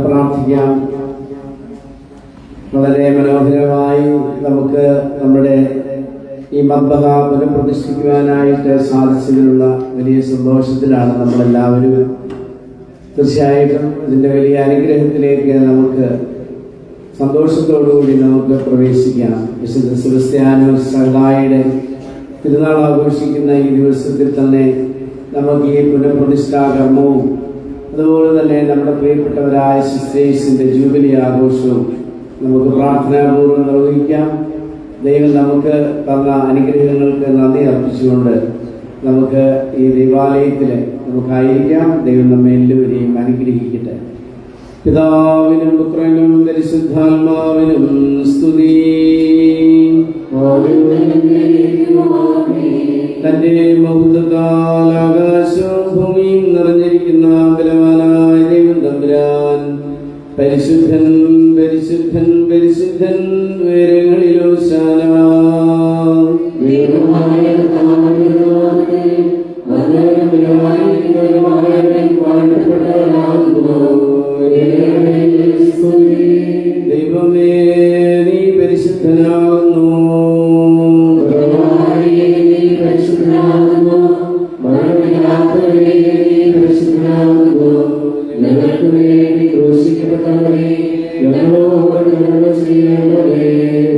പ്രാർത്ഥിക്കാം. വളരെ മനോഹരമായി നമുക്ക് നമ്മുടെ ഈ മദ്ബഹ പുനഃപ്രതിഷ്ഠിക്കുവാനായിട്ട് സാധിച്ചതിനുള്ള വലിയ സന്തോഷത്തിലാണ് നമ്മളെല്ലാവരും. തീർച്ചയായിട്ടും ഇതിൻ്റെ വലിയ അനുഗ്രഹത്തിലേക്ക് നമുക്ക് സന്തോഷത്തോടുകൂടി നമുക്ക് പ്രവേശിക്കാം. വിശുദ്ധ സെബസ്ത്യാനോസ് സഹായിയുടെ തിരുനാൾ ആഘോഷിക്കുന്ന ഈ ദിവസത്തിൽ തന്നെ നമുക്ക് ഈ പുനഃപ്രതിഷ്ഠാ കർമ്മവും അതുപോലെ തന്നെ നമ്മുടെ പ്രിയപ്പെട്ടവരായ സിസ്റ്റേഴ്സിന്റെ ജൂബിലി ആഘോഷവും നമുക്ക് പ്രാർത്ഥനാപൂർവ്വം നിർവഹിക്കാം. ദൈവം നമുക്ക് തന്ന അനുഗ്രഹങ്ങൾക്ക് നന്ദി അർപ്പിച്ചുകൊണ്ട് നമുക്ക് ഈ ദേവാലയത്തിൽ നമുക്കായിരിക്കാം. ദൈവം നമ്മെ എല്ലാവരെയും അനുഗ്രഹിക്കട്ടെ. പിതാവിനും പുത്രനും പരിശുദ്ധാത്മാവിനും സ്തുതി. തന്റെ മഹത്വത്താൽ ആകാശവും ഭൂമിയും നിറഞ്ഞിരിക്കുന്ന ബലവാനായ ദൈവം തമ്പുരാൻ പരിശുദ്ധൻ പരിശുദ്ധൻ പരിശുദ്ധൻ ഉയരങ്ങളിൽ ഹോശാന.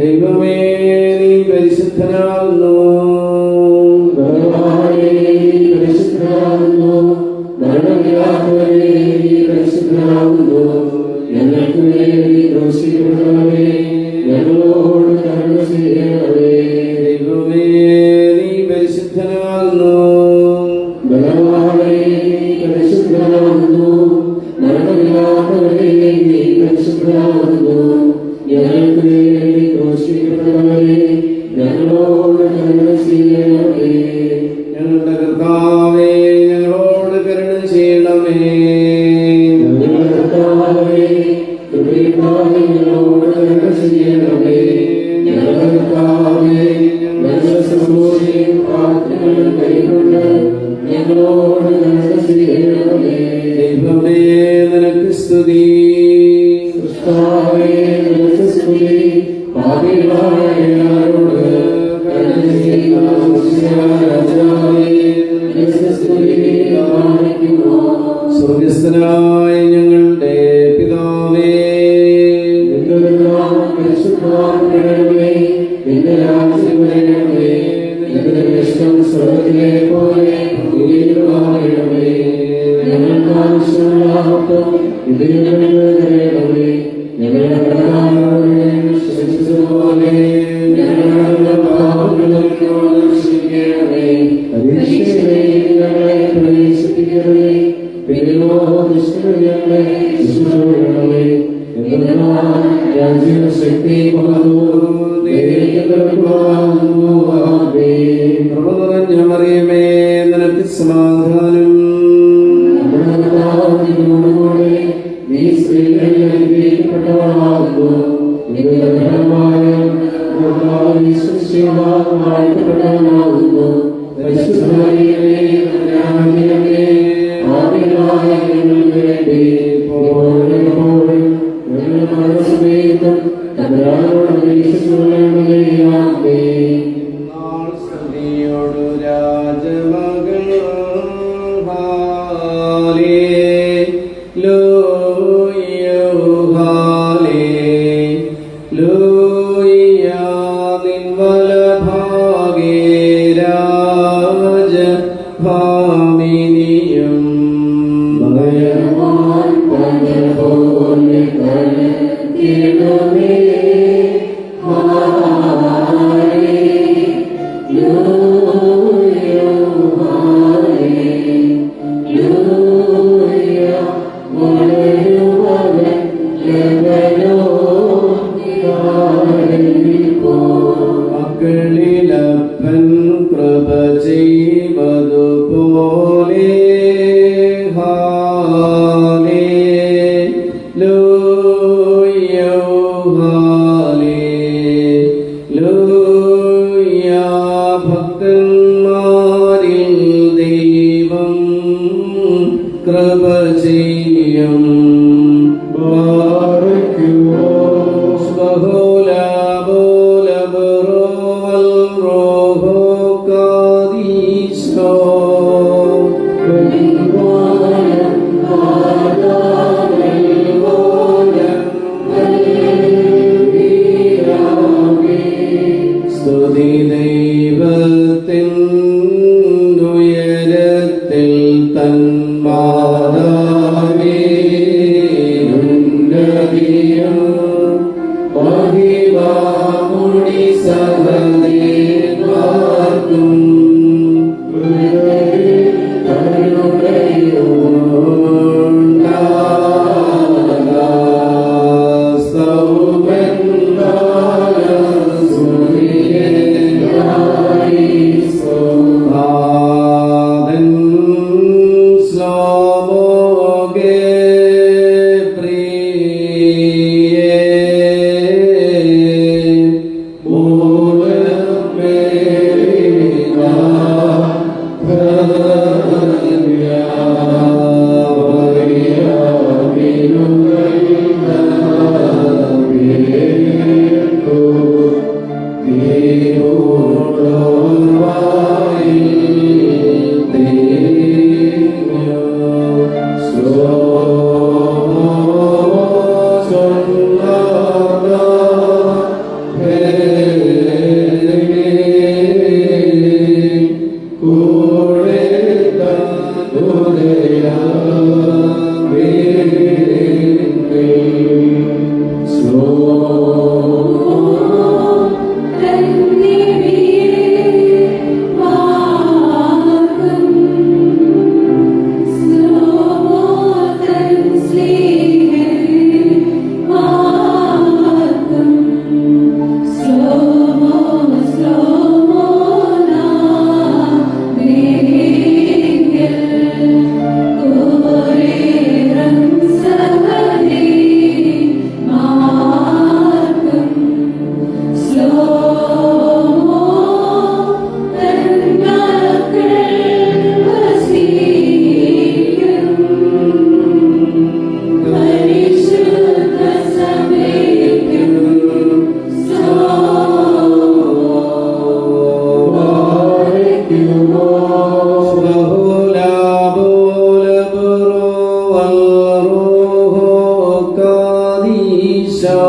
ദൈവമേ നീ പരിശുദ്ധനാകുന്നു. ദൈവമേ നീ പരിശുദ്ധനാകുന്നു. ദൈവമേ നീ പരിശുദ്ധനാകുന്നു. സ്തുതി. സ്വർഗസ്ഥനായ ഞങ്ങളുടെ പിതാവേ, സ്വർഗത്തിലെ പോലെ ഭൂമിയിലുമാകണമേ. ഞങ്ങൾക്ക് ആവശ്യമുള്ളപ്പോൾ ഞങ്ങളുടെ കടക്കാരെ ക്ഷമിച്ചതുപോലെ ഞങ്ങളുടെ പാപങ്ങളെ ക്ഷമിക്കണമേ. പരീക്ഷയിലേക്ക് ഞങ്ങളെ പ്രവേശിപ്പിക്കണമേ. പിന്നെയോ ദുഷ്ടങ്ങളെ രക്ഷിക്കണമേ. എന്തെന്നാൽ രാജ്യവും ശക്തിയും മഹത്വവും ദൈവത്തിനുള്ളതാകുന്നു. ആമേൻ. കൃപ നിറഞ്ഞ മറിയമേ, നിനക്ക് സമാധാനം. നീ സ്ത്രീകളിൽ അനുഗ്രഹിക്കപ്പെട്ടവളാകുന്നു. വാഴ്ത്തപ്പെട്ടവനാകുന്നു. പരിശുദ്ധമറിയമേ, തമ്പുരാന്റമ്മേ, പാപികളായ ഞങ്ങൾക്ക് വേണ്ടി ഇപ്പോഴും എപ്പോഴും ഞങ്ങളുടെ മരണസമയത്തും തമ്പുരാനോട് അപേക്ഷിച്ചുകൊള്ളണമേ. ആമേൻ. നാൾ സ്തുതിയോടു രാജമകൾ നിൻ വലഭാഗേ രാജഭാമിനിയും മക്കളിലപ്പൻ കൃപ ചെയ്വതുപോലെ ഭക്തന്മാരിൽ ദൈവം കൃപ ചെയ്യും. സ്തുതി ദൈവത്തിൻ ഉയരത്തിൽ തൻ മാതാവേ, ഉന്നതിയും മഹിമാമുടി സഹദേവാർക്കും So ഈശോ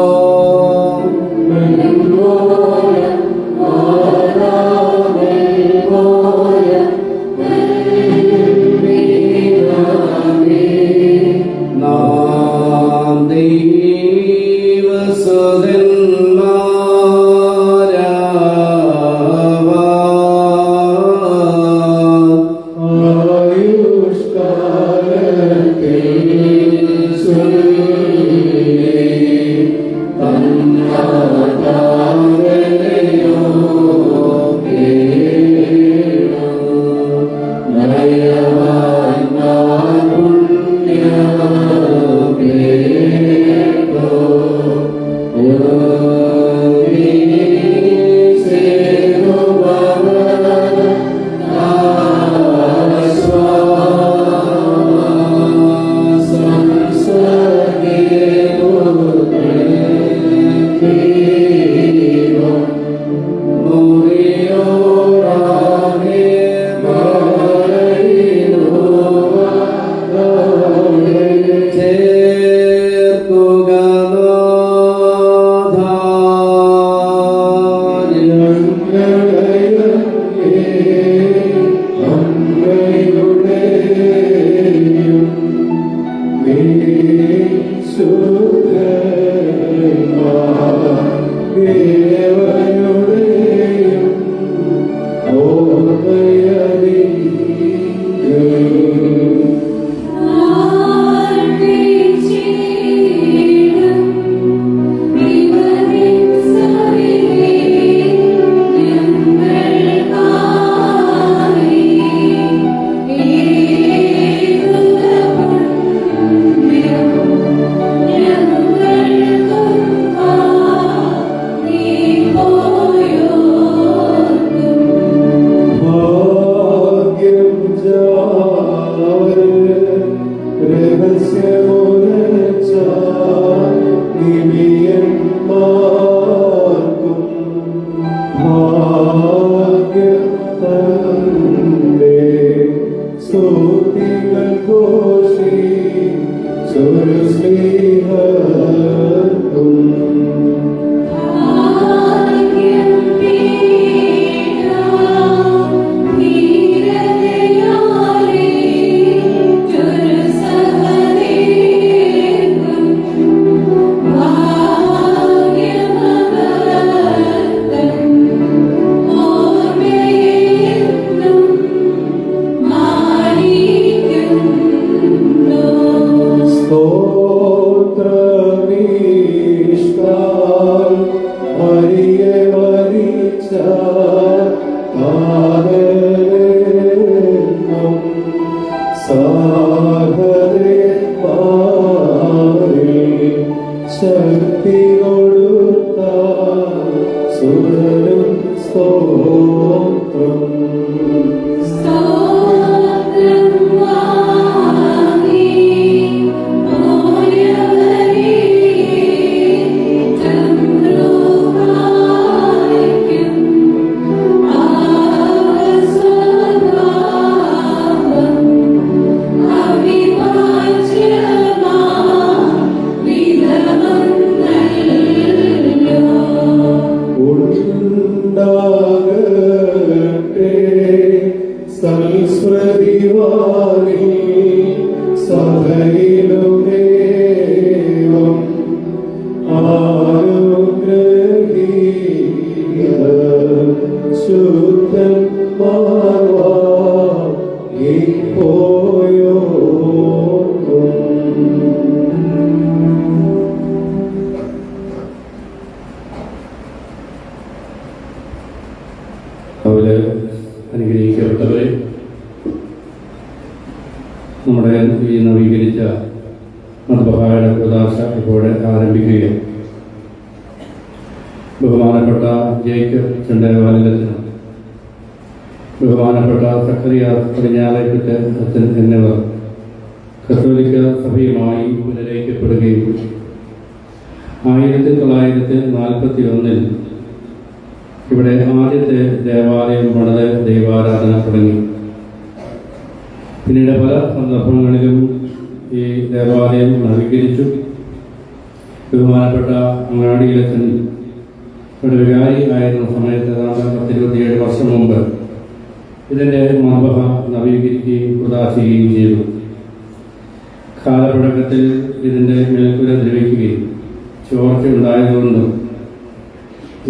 നാം അനുഗ്രഹിക്കപ്പെട്ടവരെ, നമ്മുടെ ഈ നവീകരിച്ച മദ്ബഹായുടെ പ്രദാശ ഇപ്പോൾ ആരംഭിക്കുകയും ബഹുമാനപ്പെട്ട ജേക്കബ് ചെണ്ടവാലിലച്ചനും ബഹുമാനപ്പെട്ട സക്കറിയ പടിഞ്ഞാറേക്കറ്റ് അച്ഛൻ എന്നിവർ കത്തോലിക്ക സഭയുമായി പുനരയിക്കപ്പെടുകയും 1941 ഇവിടെ ആദ്യത്തെ ദേവാലയം പണിത് ദൈവാരാധന തുടങ്ങി. പിന്നീട് പല സന്ദർഭങ്ങളിലും ഈ ദേവാലയം നവീകരിച്ചു. ബഹുമാനപ്പെട്ട അങ്ങാടിയിലച്ചൻ ഒരു വികാരി ആയിരുന്ന സമയത്ത് 27 വർഷം മുമ്പ് ഇതിൻ്റെ മർബഹ നവീകരിക്കുകയും ഉദാസിക്കുകയും ചെയ്തു. കാലപ്പഴക്കത്തിൽ ഇതിൻ്റെ മേൽക്കുര ദ്രവിക്കുകയും ചോർച്ചയുണ്ടായതുകൊണ്ടും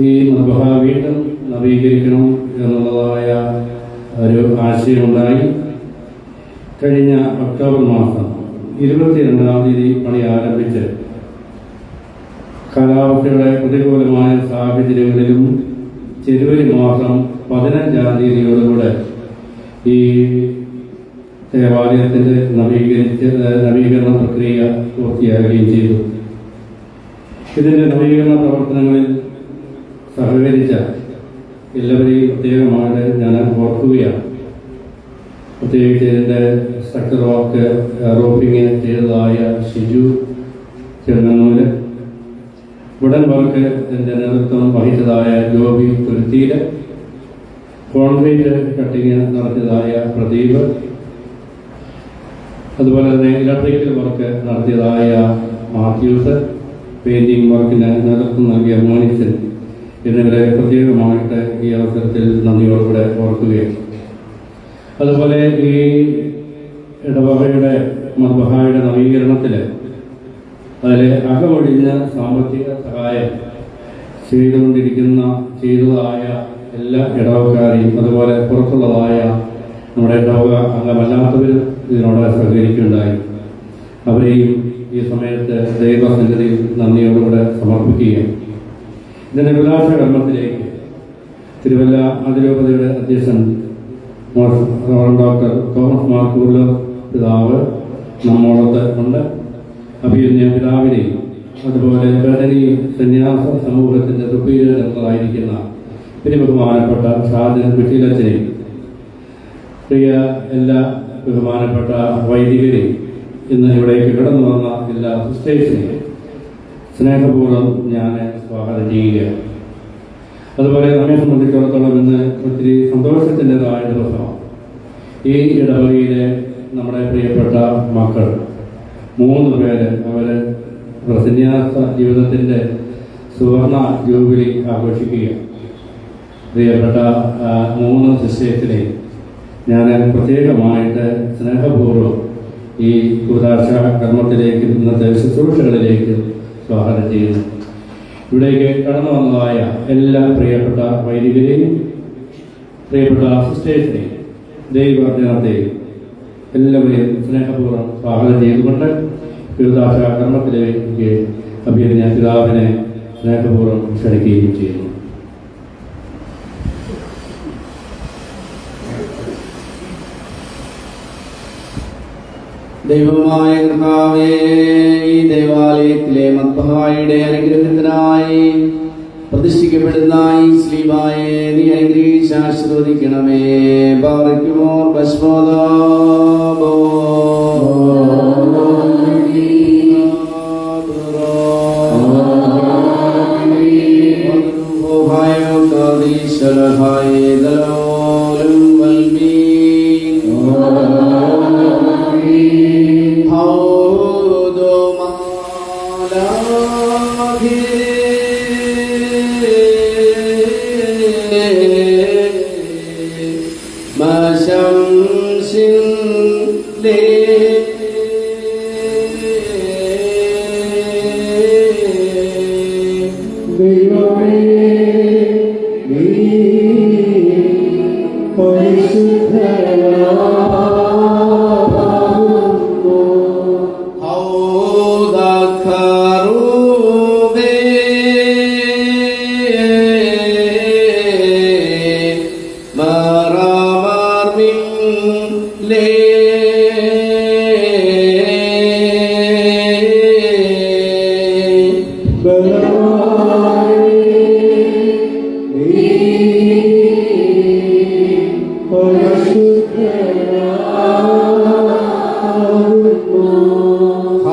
ഈ മർബഹ വീണ്ടും നവീകരിക്കണം എന്നുള്ളതായ ഒരു ആശയമുണ്ടായി. കഴിഞ്ഞ ഒക്ടോബർ മാസം 22-ാം തീയതി പണി ആരംഭിച്ച് കാലാവസ്ഥയുടെ പ്രതികൂലമായ സാഹചര്യങ്ങളിലും ജനുവരി മാസം 15-ാം തീയതിയോടുകൂടെ ഈ ദേവാലയത്തിൻ്റെ നവീകരണ പ്രക്രിയ പൂർത്തിയാകുകയും ചെയ്തു. ഇതിൻ്റെ നവീകരണ പ്രവർത്തനങ്ങളിൽ സഹകരിച്ച എല്ലാവരെയും പ്രത്യേകമായിട്ട് ഞാൻ ഓർക്കുകയാണ്. പ്രത്യേകിച്ച് ഇതിൻ്റെ സ്ട്രക്ചർ വർക്ക് റൂഫിങ് ചെയ്തതായ ഷിജു ചെങ്ങന്നൂര്, വുഡൻ വർക്ക് ഇതിൻ്റെ നേതൃത്വം വഹിച്ചതായ ജോബി തുരുത്തിയില്, കോൺക്രീറ്റ് കട്ടിങ് നടത്തിയതായ പ്രദീപ്, അതുപോലെ തന്നെ ഇലക്ട്രിക്കൽ വർക്ക് നടത്തിയതായ മാത്യൂസ്, പെയിന്റിംഗ് വർക്കിന് നേതൃത്വം നൽകിയ മോനിച്ചൻ എന്നിവരെ പ്രത്യേകമായിട്ട് ഈ അവസരത്തിൽ നന്ദിയോടുകൂടെ ഓർക്കുകയാണ്. അതുപോലെ ഈ ഇടവകയുടെ മർബഹായുടെ നവീകരണത്തിൽ അതിൽ അകമൊഴിഞ്ഞ സാമ്പത്തിക സഹായം ചെയ്തതായ എല്ലാ ഇടവക്കാരെയും അതുപോലെ പുറത്തുള്ളതായ നമ്മുടെ ഇടവക അംഗമല്ലാത്തവരും ഇതിനോട് സഹകരിക്കുകയുണ്ടായി. അവരെയും ഈ സമയത്ത് ദൈവസന്നിധിയിൽ നന്ദിയോടുകൂടെ സമർപ്പിക്കുകയാണ്. ഇതിൻ്റെ വിലാസ കർമ്മത്തിലേക്ക് തിരുവല്ല അതിരൂപതയുടെ അധ്യക്ഷൻ ഡോക്ടർ തോമസ് മാർ കൂർലർ പിതാവ് നമ്മോടൊത്ത് ഉണ്ട്. അഭിയന്യ പിതാവിനെയും അതുപോലെ ബദനി സന്യാസ സമൂഹത്തിൻ്റെ സുപ്പീരിയർ ജനറലായിരിക്കുന്ന ബഹുമാനപ്പെട്ട ഷാജൻ കുറ്റിലച്ചനെയും പ്രിയ എല്ലാ ബഹുമാനപ്പെട്ട വൈദികരെയും ഇന്ന് ഇവിടേക്ക് കടന്നു വന്ന എല്ലാ സിസ്റ്റേഴ്സിനെയും സ്നേഹപൂർവ്വം ഞാൻ സ്വാഗതം ചെയ്യുകയാണ്. അതുപോലെ നമ്മെ സംബന്ധിച്ചിടത്തോളം ഇന്ന് ഒത്തിരി സന്തോഷത്തിൻ്റെതായ ദിവസമാണ്. ഈ ഇടവകയിലെ നമ്മുടെ പ്രിയപ്പെട്ട മക്കൾ 3 പേര് അവർ സന്യാസ ജീവിതത്തിൻ്റെ സുവർണ ജൂബിലി ആഘോഷിക്കുകയാണ്. പ്രിയപ്പെട്ട 3 സിസ്റ്റേഴ്സിനെ ഞാൻ പ്രത്യേകമായിട്ട് സ്നേഹപൂർവ്വം ഈ കൂദാശ കർമ്മത്തിലേക്ക് ഇന്നത്തെ ശുശ്രൂഷകളിലേക്ക് സ്വാഗതം ചെയ്യുന്നു. ഇവിടേക്ക് കടന്നു വന്നതായ എല്ലാ പ്രിയപ്പെട്ട വൈദികരെയും പ്രിയപ്പെട്ട സിസ്റ്റേഴ്സിനെയും ദൈവജനത്തെയും എല്ലാവരെയും സ്നേഹപൂർവ്വം സ്വാഗതം ചെയ്തുകൊണ്ട് കൂദാശ കർമ്മത്തിലേക്ക് അഭിയന്യ പിതാവിനെ സ്നേഹപൂർവ്വം ക്ഷണിക്കുകയും ചെയ്യുന്നു. ദൈവമായ കർത്താവേ, ഈ ദേവാലയത്തിലെ മദ്ബഹായുടെ അനുഗ്രഹത്തിനായി പ്രതിഷ്ഠിക്കപ്പെടുന്ന ഈ ശ്ലീബായെ നീ അനുഗ്രഹിച്ച് ആശീർവദിക്കണമേ. ബാറയ്ക്കുമോ ഭസ്മോദാബോ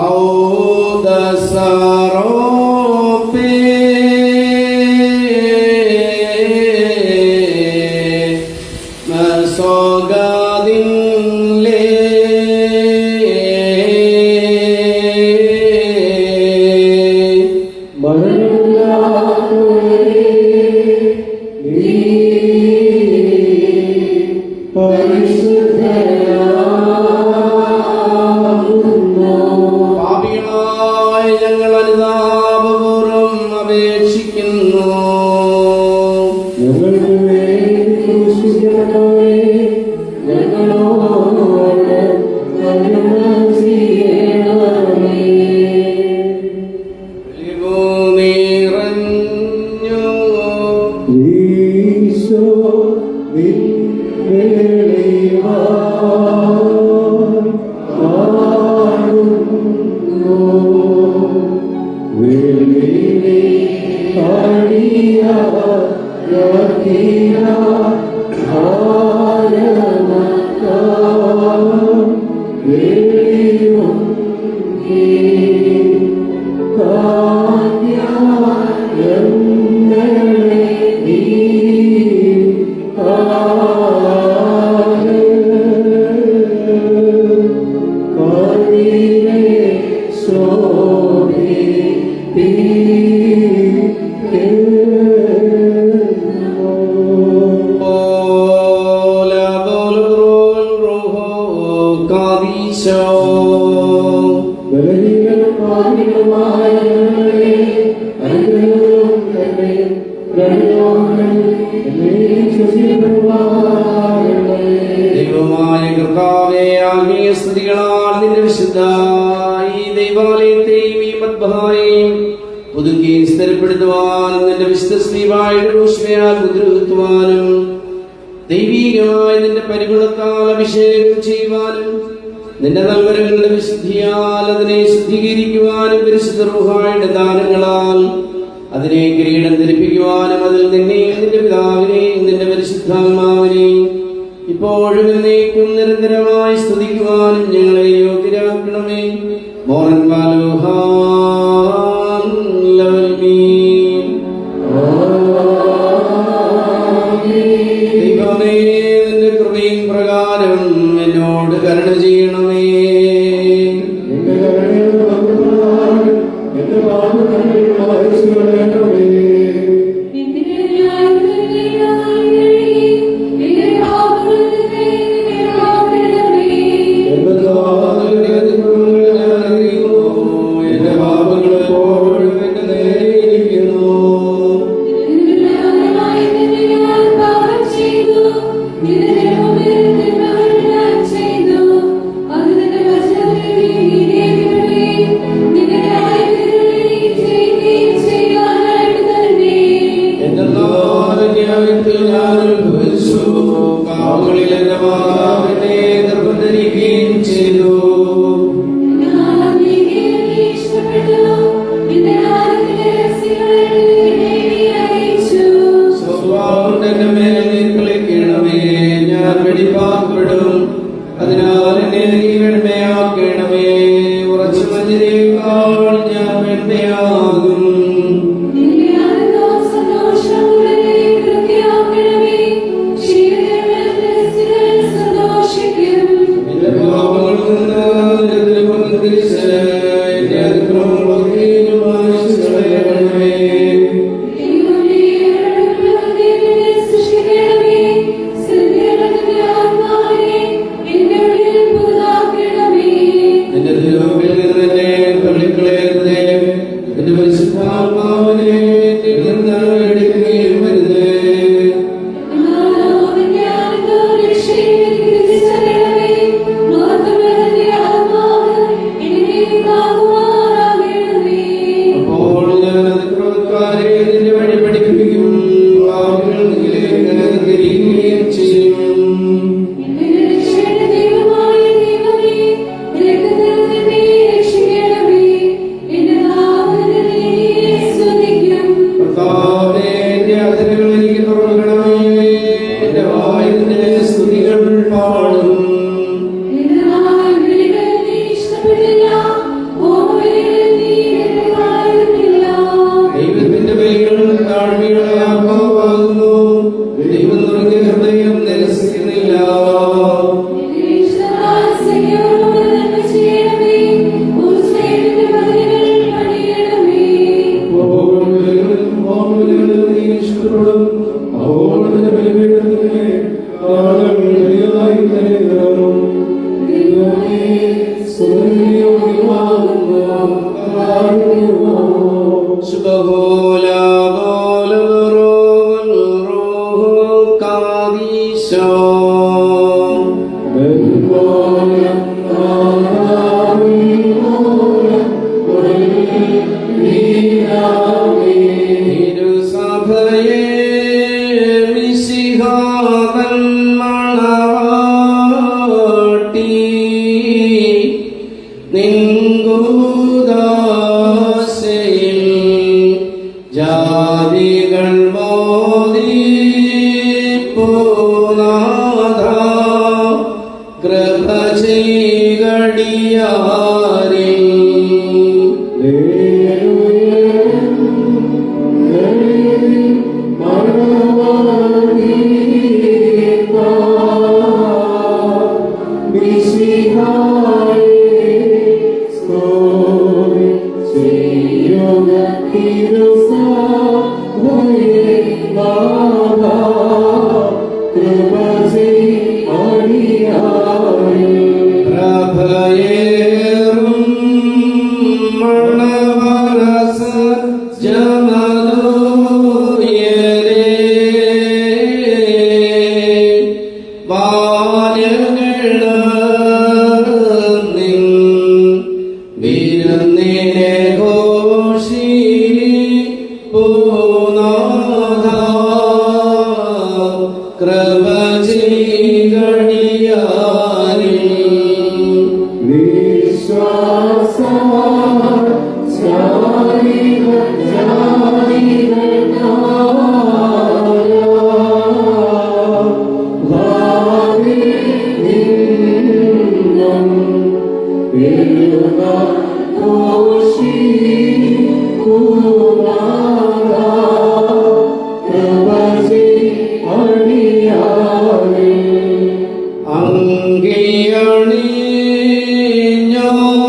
Oh കാരുണ്യമായി ഞങ്ങൾ അനുതാപപൂർവം അപേക്ഷിക്കുന്നു. ഞങ്ങൾക്ക് വേണ്ടി ക്രൂശിക്കപ്പെട്ടവരെ, ഞങ്ങളോട് കരുണ ചെയ്യണമേ. നിറഞ്ഞു ഈശോ നിൻ വെളിവായി കാണുന്നു. വെളിവിനെ അടിയാക്കിയ ഭാരമക്കാം വെളിവും ദൈവമായ കർത്താവേ, ആത്മീയ സ്തുതികളാൽ നിന്റെ വിശുദ്ധ ഈ ദൈവാലയത്തെയും ഈ മദ്ബഹായെയും പുതുക്കി സ്ഥിരപ്പെടുത്തുവാനും നിന്റെ വിശുദ്ധ സ്ത്രീവായുടെ ഊഷ്മയാൽ മുദ്രകുത്തുവാനും ദൈവീകമായ നിന്റെ പരിഗുണത്താൽ അഭിഷേകം ചെയ്യുവാനും നിന്റെ നൽവരങ്ങളുടെ വിശുദ്ധിയാൽ അതിനെ ശുദ്ധീകരിക്കുവാനും പരിശുദ്ധ റൂഹായുടെ ദാനങ്ങളാൽ അതിനെ കിരീടം ധരിപ്പിക്കുവാനും അതിൽ നിന്നെയും നിന്റെ പിതാവിനെയും നിന്റെ പരിശുദ്ധാത്മാവിനെയും ഇപ്പോഴും എന്നേക്കും നിരന്തരമായി സ്തുതിക്കുവാനും ഞങ്ങളെ യോഗ്യരാക്കണമേ. ദൈവമേ, നിന്റെ കൃപയും പ്രകാരം എന്നോട് കരുണ ചെയ്യണമേ. എന്റെ പാപങ്ങൾ എപ്പോഴും എന്റെ നേരെ ഇരിക്കുന്നു. എന്റെ നാരകത്തിൽ ഞാൻ അനുഭവിച്ചു. പാവങ്ങളിൽ എന്റെ മാതാവിനെ നിർബന്ധിക്കുകയും ചെയ്തു. സ്വഭാവം എന്റെ മേൽ നീ കളിക്കണമേ. ഞാൻ വെടിപ്പാക്കപ്പെടും. അതിനാൽ എന്നെ നീ വെണ്മയാക്കണമേ. ഉറച്ച മഞ്ഞിനേക്കാൾ ഞാൻ വെണ്മയാകും. എന്റെ പാപങ്ങളിൽ നിന്ന് എന്റെ തിരുമുഖം തിരിച്ച് എന്റെ അതിക്രമങ്ങളൊക്കെ മായ്ച്ചു കളയണമേ. നിന്റെ തിരുമുമ്പിൽ നിന്ന് എന്നെ തള്ളിക്കളയരുതേ. എന്റെ പരിശുദ്ധാത്മാവ് ജാതികൾ മോദിപ്പോനാഥ കൃപ ചെയ്യടിയാരിൽ പ്രഭയേറും മണവരസ ജമദോയരേ ബാല്യനിൻ വിരുന്നിനെ ഘോഷിപ്പൂനാഥ കൃപ ചെയ്യടിയാരിൽ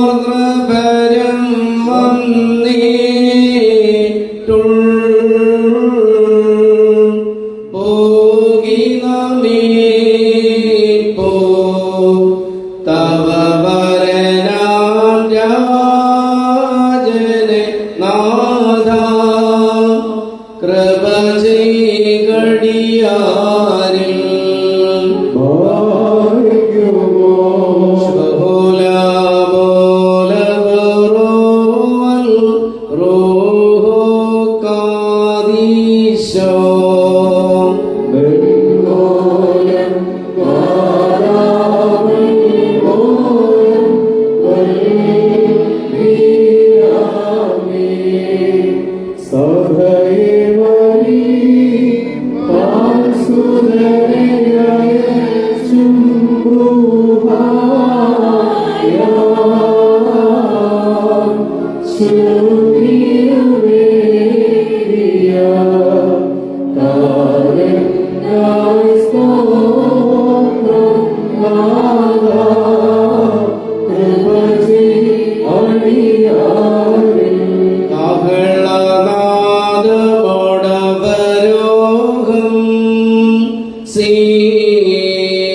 അങ്കിയണിഞ്ഞോർദ്രപരം പോകി നമീപ്പോ തവ വരനാം രാജനെ നാഥ കൃപ ചെയ്യടിയാരിൽ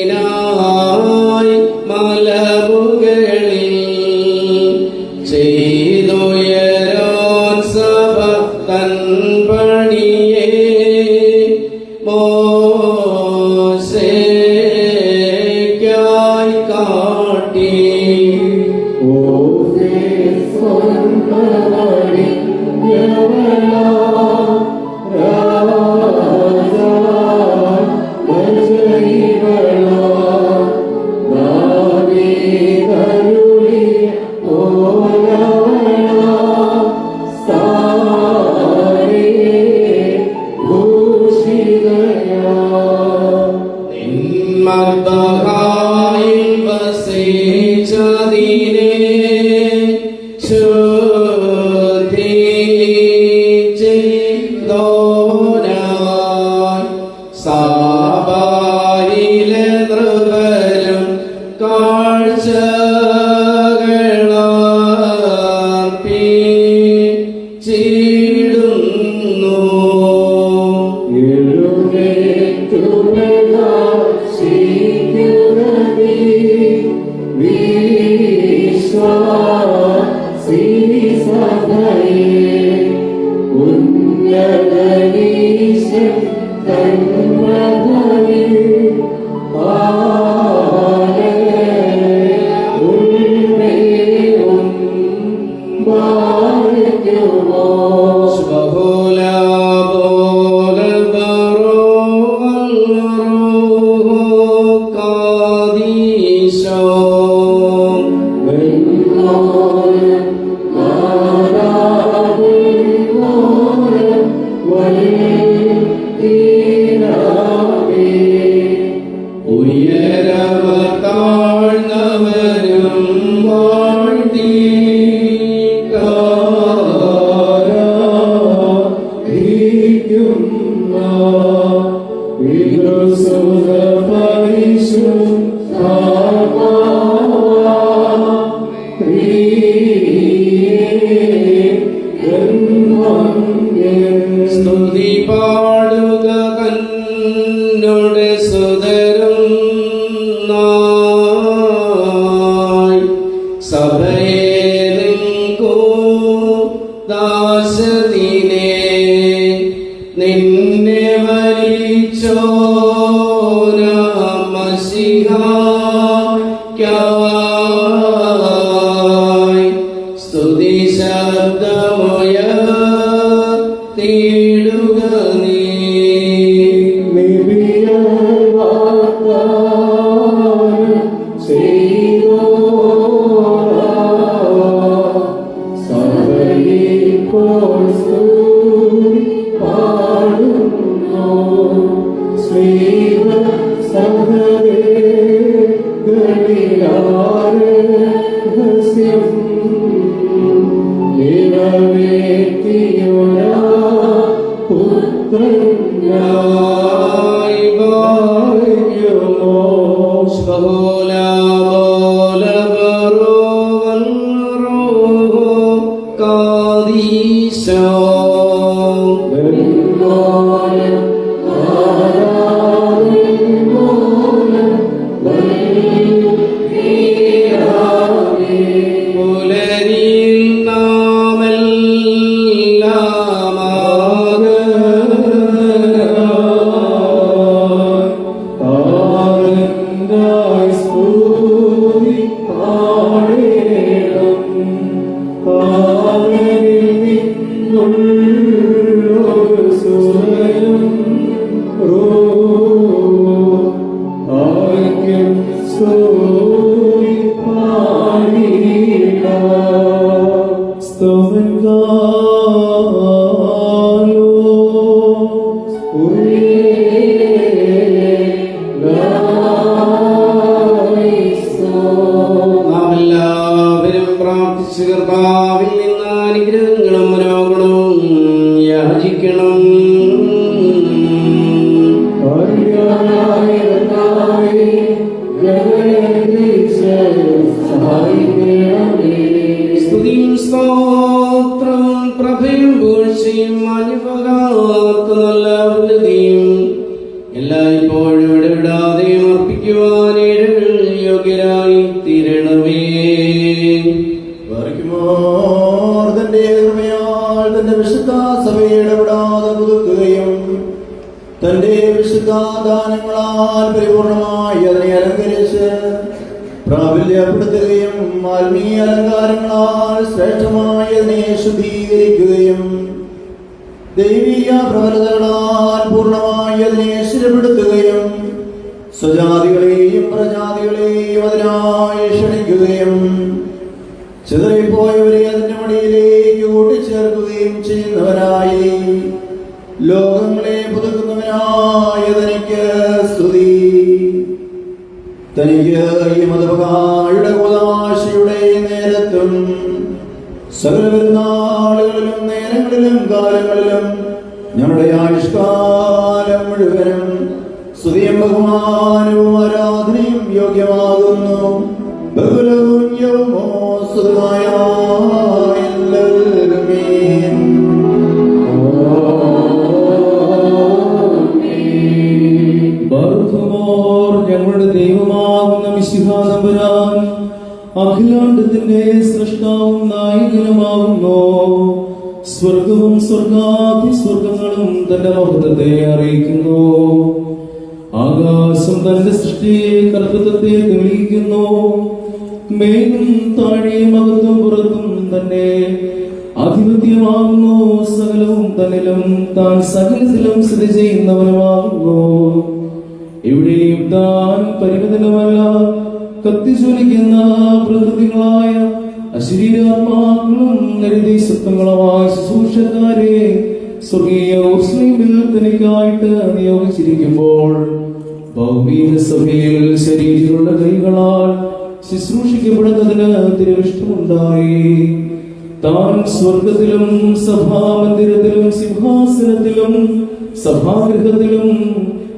സീനായ് മലമുകളിൽ ചെയ്തുയരോൻ സഭ തൻ പണിയെ മോശയ്ക്കായി കാട്ടി മദ്ബഹായിൽ വസിച്ചതിനെ ശുദ്ധി ചെയ്തോനായി സാബായിലെ നൃപരും കാഴ്ചകളർപ്പിച്ചിടുന്നു Sri Sada സ്തുതി പാടുക കന്നോടെ സുതരും നായ് സഭയെ നിങ്കോ ദാസതിനെ നിന്നെ മരിച്ചോരാമസിഹായി സ്തുതി ശബ്ദമയ തേടുക നീ നാം എല്ലാവരും പ്രാർത്ഥിച്ച് കർത്താവിൽ നിന്ന് അനുഗ്രഹങ്ങളും മനോഗുണവും യാചിക്കണം. സ്തുതിയും സ്തോത്രവും പ്രഭയും പൂഴ്ചയും അനുപകാത്ത നല്ല ഉന്നതിയും എല്ലായ്പ്പോഴും ഇടപെടാതെയും അർപ്പിക്കുവാൻ ഏഴകൾ യോഗ്യരായി തീരണമേ. തന്റെ കൃപയാൽ തന്റെ വിശുദ്ധ സഭയെ ഇടപെടാതെ പുതുക്കുകയും തന്റെ വിശുദ്ധ ദാനങ്ങളാൽ പരിപൂർണമായി അതിനെ അലങ്കരിച്ച് പ്രാബല്യപ്പെടുത്തുകയും ആത്മീയ അലങ്കാരങ്ങളാൽ ശ്രേഷ്ഠമായി അതിനെ ശുദ്ധീകരിക്കുകയും ദൈവീയ പ്രബലതകളാൽ പൂർണ്ണമായി അതിനെ സ്ഥിരപ്പെടുത്തുകയും സ്വജാതികളെയും പ്രജാതികളെയും അതിനായി ക്ഷണിക്കുകയും ചിതറിപ്പോയവരെ അതിന്റെ മടിയിലേക്ക് കൂട്ടിച്ചേർക്കുകയും ചെയ്യുന്നവനായി ലോകങ്ങളെ പുതുക്കുന്നവനായ തനിക്ക് സ്തുതി. തനിക്ക് ഈ മതപകായുടെ കൂതാശയുടെ നേരത്തും സകല പെരുന്നാളുകളിലും നേരങ്ങളിലും കാലങ്ങളിലും ഞങ്ങളുടെ ആയുഷ്കാലം മുഴുവനും സ്തുതിയും ബഹുമാനവും ആരാധനയും യോഗ്യമാകുന്നു. ബഹുലവും യൗമോസ്തുതമായ ഞങ്ങളുടെ ദൈവമാകുന്ന മിശിഹാ തമ്പുരാൻ അഖിലാണ്ടത്തിന്റെ സൃഷ്ടാവും നായകനുമാകുന്നു. സ്വർഗവും സ്വർഗാതി സ്വർഗങ്ങളും തന്റെ മഹത്വത്തെ അറിയിക്കുന്നു. ആകാശം തന്റെ സൃഷ്ടിയെ കൽപ്പത്തെ തെളിയിക്കുന്നു. മേലും താഴെയും അകത്തും പുറത്തും തന്നെ ആധിപത്യമാകുന്നു. സകലവും തന്നിലും താൻ സകലത്തിലും സ്ഥിതി ചെയ്യുന്നവനുമാകുന്നു. എവിടെയും താൻ പരിമിതനുമല്ല. കത്തിജ്വലിക്കുന്ന പ്രകൃതികളായ അശരീരാത്മാക്കളും നിരദേശത്വങ്ങളുമായ ശുശ്രൂഷക്കാരെ സ്വർഗീയ ഊർസ്ലീമിൽ തനിക്കായിട്ട് നിയോഗിച്ചിരിക്കുമ്പോൾ ഭൗമിക സഭയിൽ ശരീരമുള്ള കൈകളാൽ ശുശ്രൂഷിക്കപ്പെടുന്നതിന് തിരുവിഷ്ടമുണ്ടായി. താൻ സ്വർഗത്തിലും സഭാമന്ദിരത്തിലും സിംഹാസനത്തിലും സഭാഗൃഹത്തിലും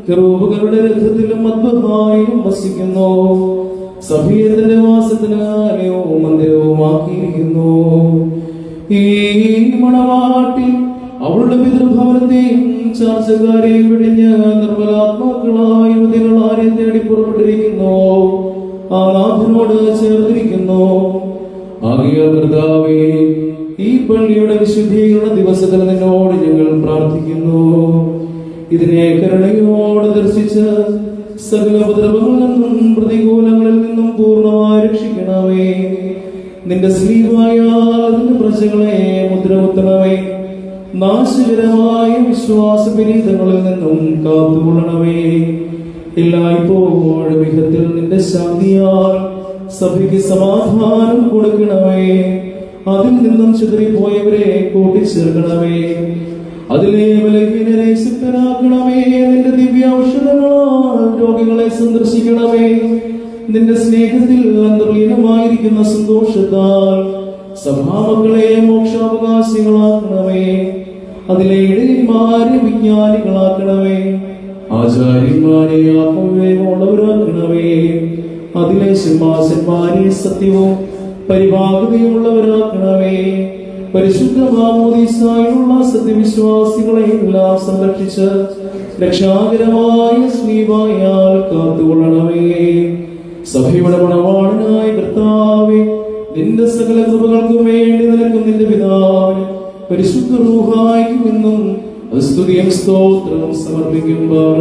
കെറൂബുകളുടെ രഥത്തിലും അദ്ഭുതമായും വസിക്കുന്നു. സഭയെ തന്റെ വാസത്തിന് ആലയവും മന്ദിരവുമാക്കിയിരിക്കുന്നു. ഈ മണവാട്ടി അവളുടെ പിതൃഭവനത്തെയും ചാർച്ചക്കാരെയും വെടിഞ്ഞ് നിർമ്മലാത്മാക്കളായ യുവതികളാരെ തേടി പുറപ്പെട്ടിരിക്കുന്നു. ആ നാഥനോട് ചേർന്നിരിക്കുന്നു. ആകയാൽ കർത്താവേ, ഈ പള്ളിയുടെ വിശുദ്ധീകരണ ദിവസത്തിൽ നിന്നോട് ഞങ്ങൾ പ്രാർത്ഥിക്കുന്നു. ഇതിനെ കരുണയോടെ ദർശിച്ച് സകല ഉപദ്രവങ്ങളിൽ നിന്നും പ്രതികൂലങ്ങളിൽ നിന്നും പൂർണ്ണമായി രക്ഷിക്കണമേ. നിന്റെ സ്ലീവായാൽ നിന്റെ പ്രജകളെ മുദ്രകുത്തണമേ. നാശകരമായ വിശ്വാസ വിരീതങ്ങളിൽ നിന്നും കാത്തുകൊള്ളണമേ. എല്ലായ്പ്പോഴും വിധത്തിൽ നിന്റെ ശാന്തിയാൽ സഭയ്ക്ക് സമാധാനം കൊടുക്കണമേ. അതിൽ നിന്നും ചിതറിപ്പോയവരെ കൂട്ടിച്ചേർക്കണമേ. അതിലെ ബലഹീനരെ ശക്തരാക്കണമേ. നിന്റെ ദിവ്യ ഔഷധങ്ങളാൽ രോഗികളെ സന്ദർശിക്കണമേ. നിന്റെ സ്നേഹത്തിൽ അന്തർലീനമായിരിക്കുന്ന സന്തോഷത്താൽ സഭാമക്കളെ മോക്ഷാവകാശികളാക്കണമേ. അതിലെ ഇടയന്മാരെ വിജ്ഞാനികളാക്കണമേ. ആചാര്യന്മാരെ ആത്മവിവേകമുള്ളവരാക്കണമേ. അതിലെ സിംഹാസന്മാരെ സത്യവും പരിഭാഗതയുമുള്ളവരാക്കണമേ. പരിശുദ്ധ മാമോദീസായുള്ള സത്യവിശ്വാസികളെ എല്ലാം സംരക്ഷിച്ച് രക്ഷാകരമായ സ്നേഹയാൽ കാത്തുകൊള്ളണമേ. സഭയുടെ മണവാളനായ കർത്താവേ, നിന്റെ സകല കൃപകൾക്കും വേണ്ടി നിനക്കും നിന്റെ പിതാവിന് പരിശുദ്ധ റൂഹായിക്കും എന്നും സ്തുതിയും സ്തോത്രവും സമർപ്പിക്കുമ്പോൾ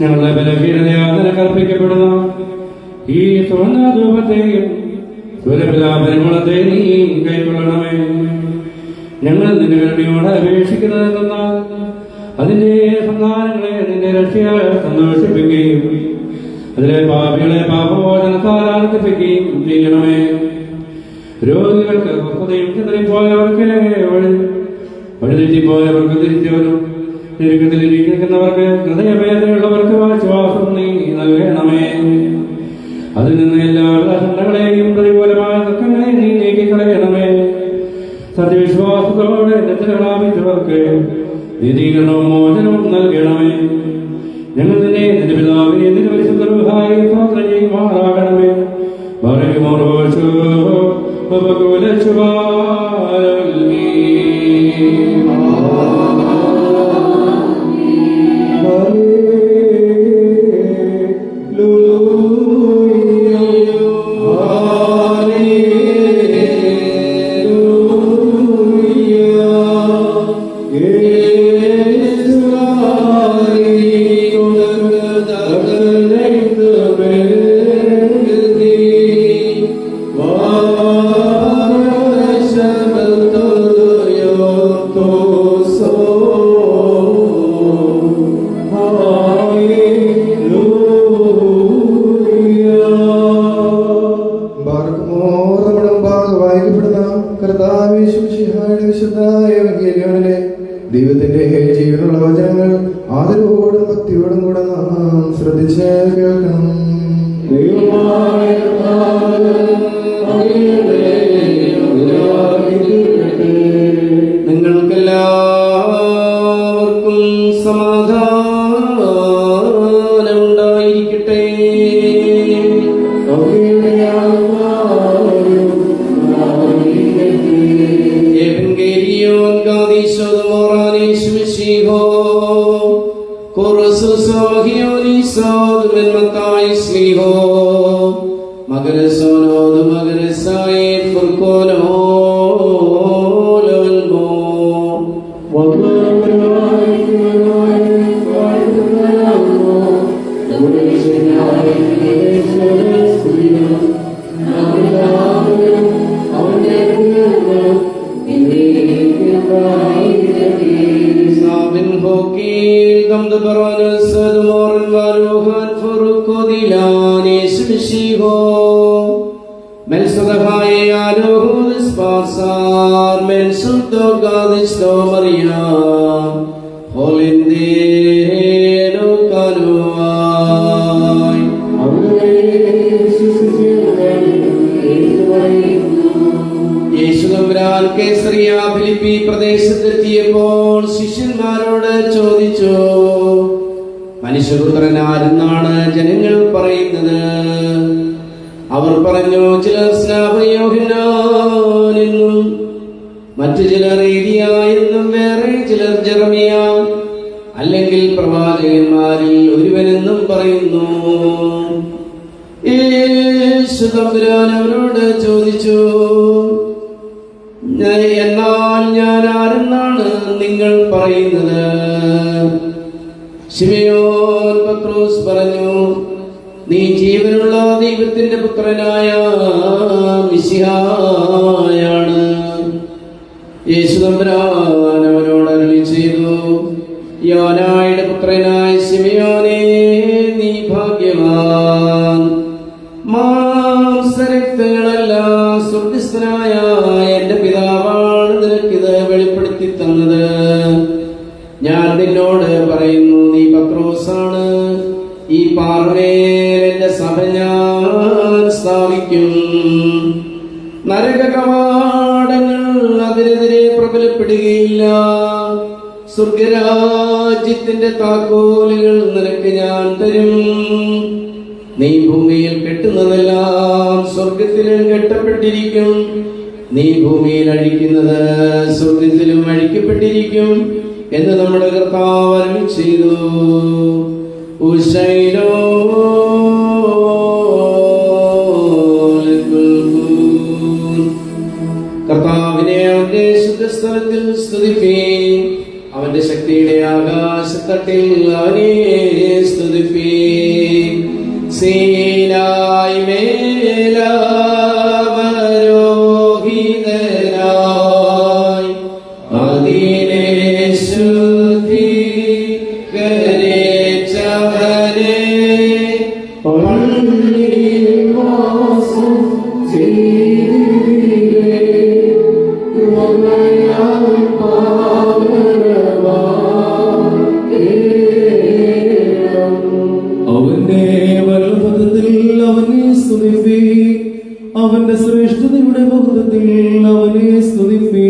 ഞങ്ങളുടെ ബലഹീനതയാതന കൽപ്പിക്കപ്പെടുന്ന ഈ തുറന്ന ധൂപത്തെയും സുരപിതാപരിമളത്തെ നീ കൈക്കൊള്ളണമേ. ഞങ്ങൾ നിന്റെ കരുണയോട് അപേക്ഷിക്കുന്നതെന്നാൽ അതിന്റെ സന്താനങ്ങളെ നിന്റെ രക്ഷയാൽ സന്തോഷിപ്പിക്കുകയും അതിലെ പാപികളെ പാപമോചനത്താൽ ആനന്ദിപ്പിക്കുകയും ചെയ്യണമേ. രോഗികൾക്ക് സ്വസ്ഥതയും ചിതറിപ്പോയവർക്ക് വഴിതെറ്റിപ്പോയവർക്ക് തിരിച്ചവരും തിരുക്കത്തിലിരിക്കുന്നവർക്ക് ഹൃദയവേദനയുള്ളവർക്ക് ആശ്വാസം നീ നൽകണമേ. അതിൽ നിന്ന് എല്ലാവിധ ചണ്ടകളെയും പ്രതികൂലമായ ദുഃഖങ്ങളെ നീ നീക്കിക്കളയണമേ. സത്യവിശ്വാസത്തോടെ പ്രാപിച്ചവർക്ക് നീതീകരണവും മോചനവും നൽകണമേ. ഞങ്ങൾ നിന്നെ നിന്റെ പിതാവിനെ നിന്റെ പരിശുദ്ധ റൂഹായി സ്തോത്രം ചെയ്യുമാറാകണമേ. ദൈവത്തിന്റെ ജീവനുള്ള വചനങ്ങൾ ആദരവോടും ഭക്തിയോടും കൂടെ നാം ശ്രദ്ധിച്ച് കേൾക്കണം. നിങ്ങൾക്കെല്ലാവർക്കും സമാധാനമുണ്ടായിരിക്കട്ടെ. ഫിലിപ്പി പ്രദേശത്തെത്തിയപ്പോൾ ശിഷ്യന്മാരോട് ചോദിച്ചു, മനുഷ്യപുത്രൻ ആരെന്നാണ് ജനങ്ങൾ പറയുന്നത്? അവർ പറഞ്ഞു, ചിലർ സ്നാപകയോഹന്നാൻ എന്നും മറ്റു ചിലർ ഏലിയ എന്നും വേറെ ചിലർ ജെറമിയ അല്ലെങ്കിൽ പ്രവാചകന്മാരിൽ ഒരുവനെന്നും പറയുന്നു. യേശു തമ്പുരാൻ അവരോട് ചോദിച്ചു, എന്നാൽ ഞാൻ ആരെന്നാണ് നിങ്ങൾ പറയുന്നത്? ശിമയോൻ പത്രോസ് പറഞ്ഞു, നീ ജീവനുള്ള ദൈവത്തിന്റെ പുത്രനായ മിശിഹായാണ്. യേശു തമ്പുരാൻ അവനോട് അരുളി ചെയ്തു, യോനായുടെ പുത്രനായ ശിമയോനേ, നീ ഭാഗ്യവാൻ. മാംസരക്തങ്ങളല്ല, സ്വർഗ്ഗസ്ഥനായ എന്റെ പിതാവാണ് നിനക്കിത് വെളിപ്പെടുത്തി തന്നത്. ഞാൻ നിന്നോട് പറയുന്നു, നീ പത്രോസ് പത്രോസാണ്. ഈ പാറമേൽ എന്റെ സഭ ഞാൻ സ്ഥാപിക്കും. നരക കവാടങ്ങൾ അതിനെതിരെ പ്രബലപ്പെടുകയില്ല. സ്വർഗരാജ്യത്തിന്റെ താക്കോലുകൾ നിനക്ക് ഞാൻ തരും. നീ ഭൂമിയിൽ കെട്ടുന്നതെല്ലാം സ്വർഗത്തിലും കെട്ടപ്പെട്ടിരിക്കും. നീ ഭൂമിയിൽ അഴിക്കുന്നത് സ്വർഗത്തിലും അഴിക്കപ്പെട്ടിരിക്കും എന്ന് നമ്മുടെ കർത്താവ് അരുളി ചെയ്തു. ഉശൈരോ കർത്താവിനെ അവന്റെ ശുദ്ധസ്ഥലത്തിൽ സ്തുതിപ്പീൻ. അവന്റെ ശക്തിയുടെ ആകാശത്തട്ടിൽ അവനെ സ്തുതിപ്പീൻ. സീനായി മേലാവരോഹിതനായി അതിനെ ശുദ്ധീകരിച്ചവനെ അവന്റെ വലഭദ്രത്തിൽ അവനെ സ്തുതിപ്പീ. അവന്റെ ശ്രേഷ്ഠതയുടെ ബഹുത്വത്തിൽ അവനെ സ്തുതിപ്പീ.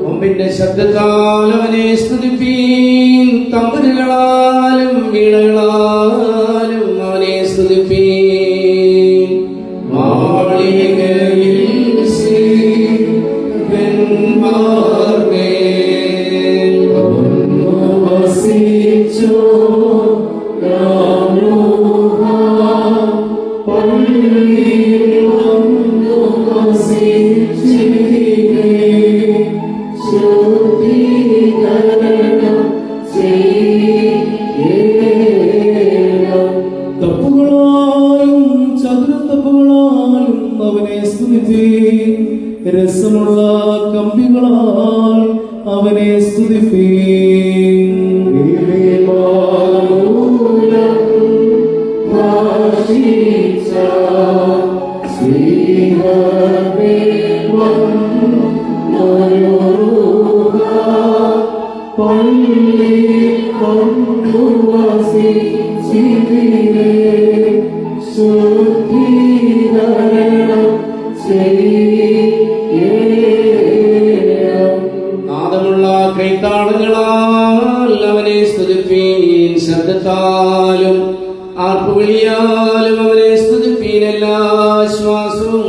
കൊമ്പിന്റെ ശബ്ദത്താൽ അവനെ സ്തുതിപ്പീൻ. തമ്പുരുകളാലും വീണകളാലും അവനെ സ്തുതിപ്പീൻ. മാളികയിൽ ശ്രീവന്മാർമേൽ വസിച്ചോ തപ്പുകളാലും ചതുരത്തപ്പുകളാലും അവനെ സ്തുതിപ്പീൻ. രസമുള്ള കമ്പികളാൽ അവനെ സ്തുതിപ്പീൻ. നാദമുള്ള കൈത്താളങ്ങളാൽ അവനെ സ്തുതിപ്പീൻ. ശബ്ദത്താലും ആർപ്പുവിളിയാലും അവനെ സ്തുതിപ്പീൻ. എല്ലാ ശ്വാസവും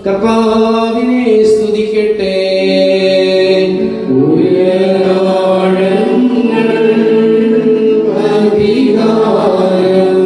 കർത്താവിനെ സ്തുതിക്കട്ടെ. ഉയരാഴങ്ങൾ അധികാരം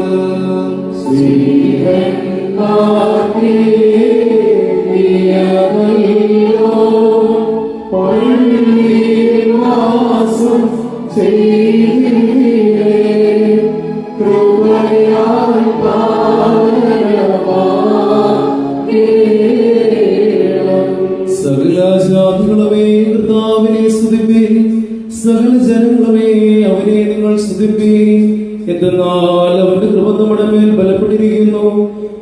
സകല ജാതികളുമേ കർത്താവിനെ സ്തുതിപ്പീൻ. സകല ജനങ്ങളുമേ അവനെ നിങ്ങൾ സ്തുതിപ്പീൻ. എന്തെന്നാൽ അവന്റെ കൃപ നമ്മുടെ മേൽ ബലപ്പെട്ടിരിക്കുന്നു.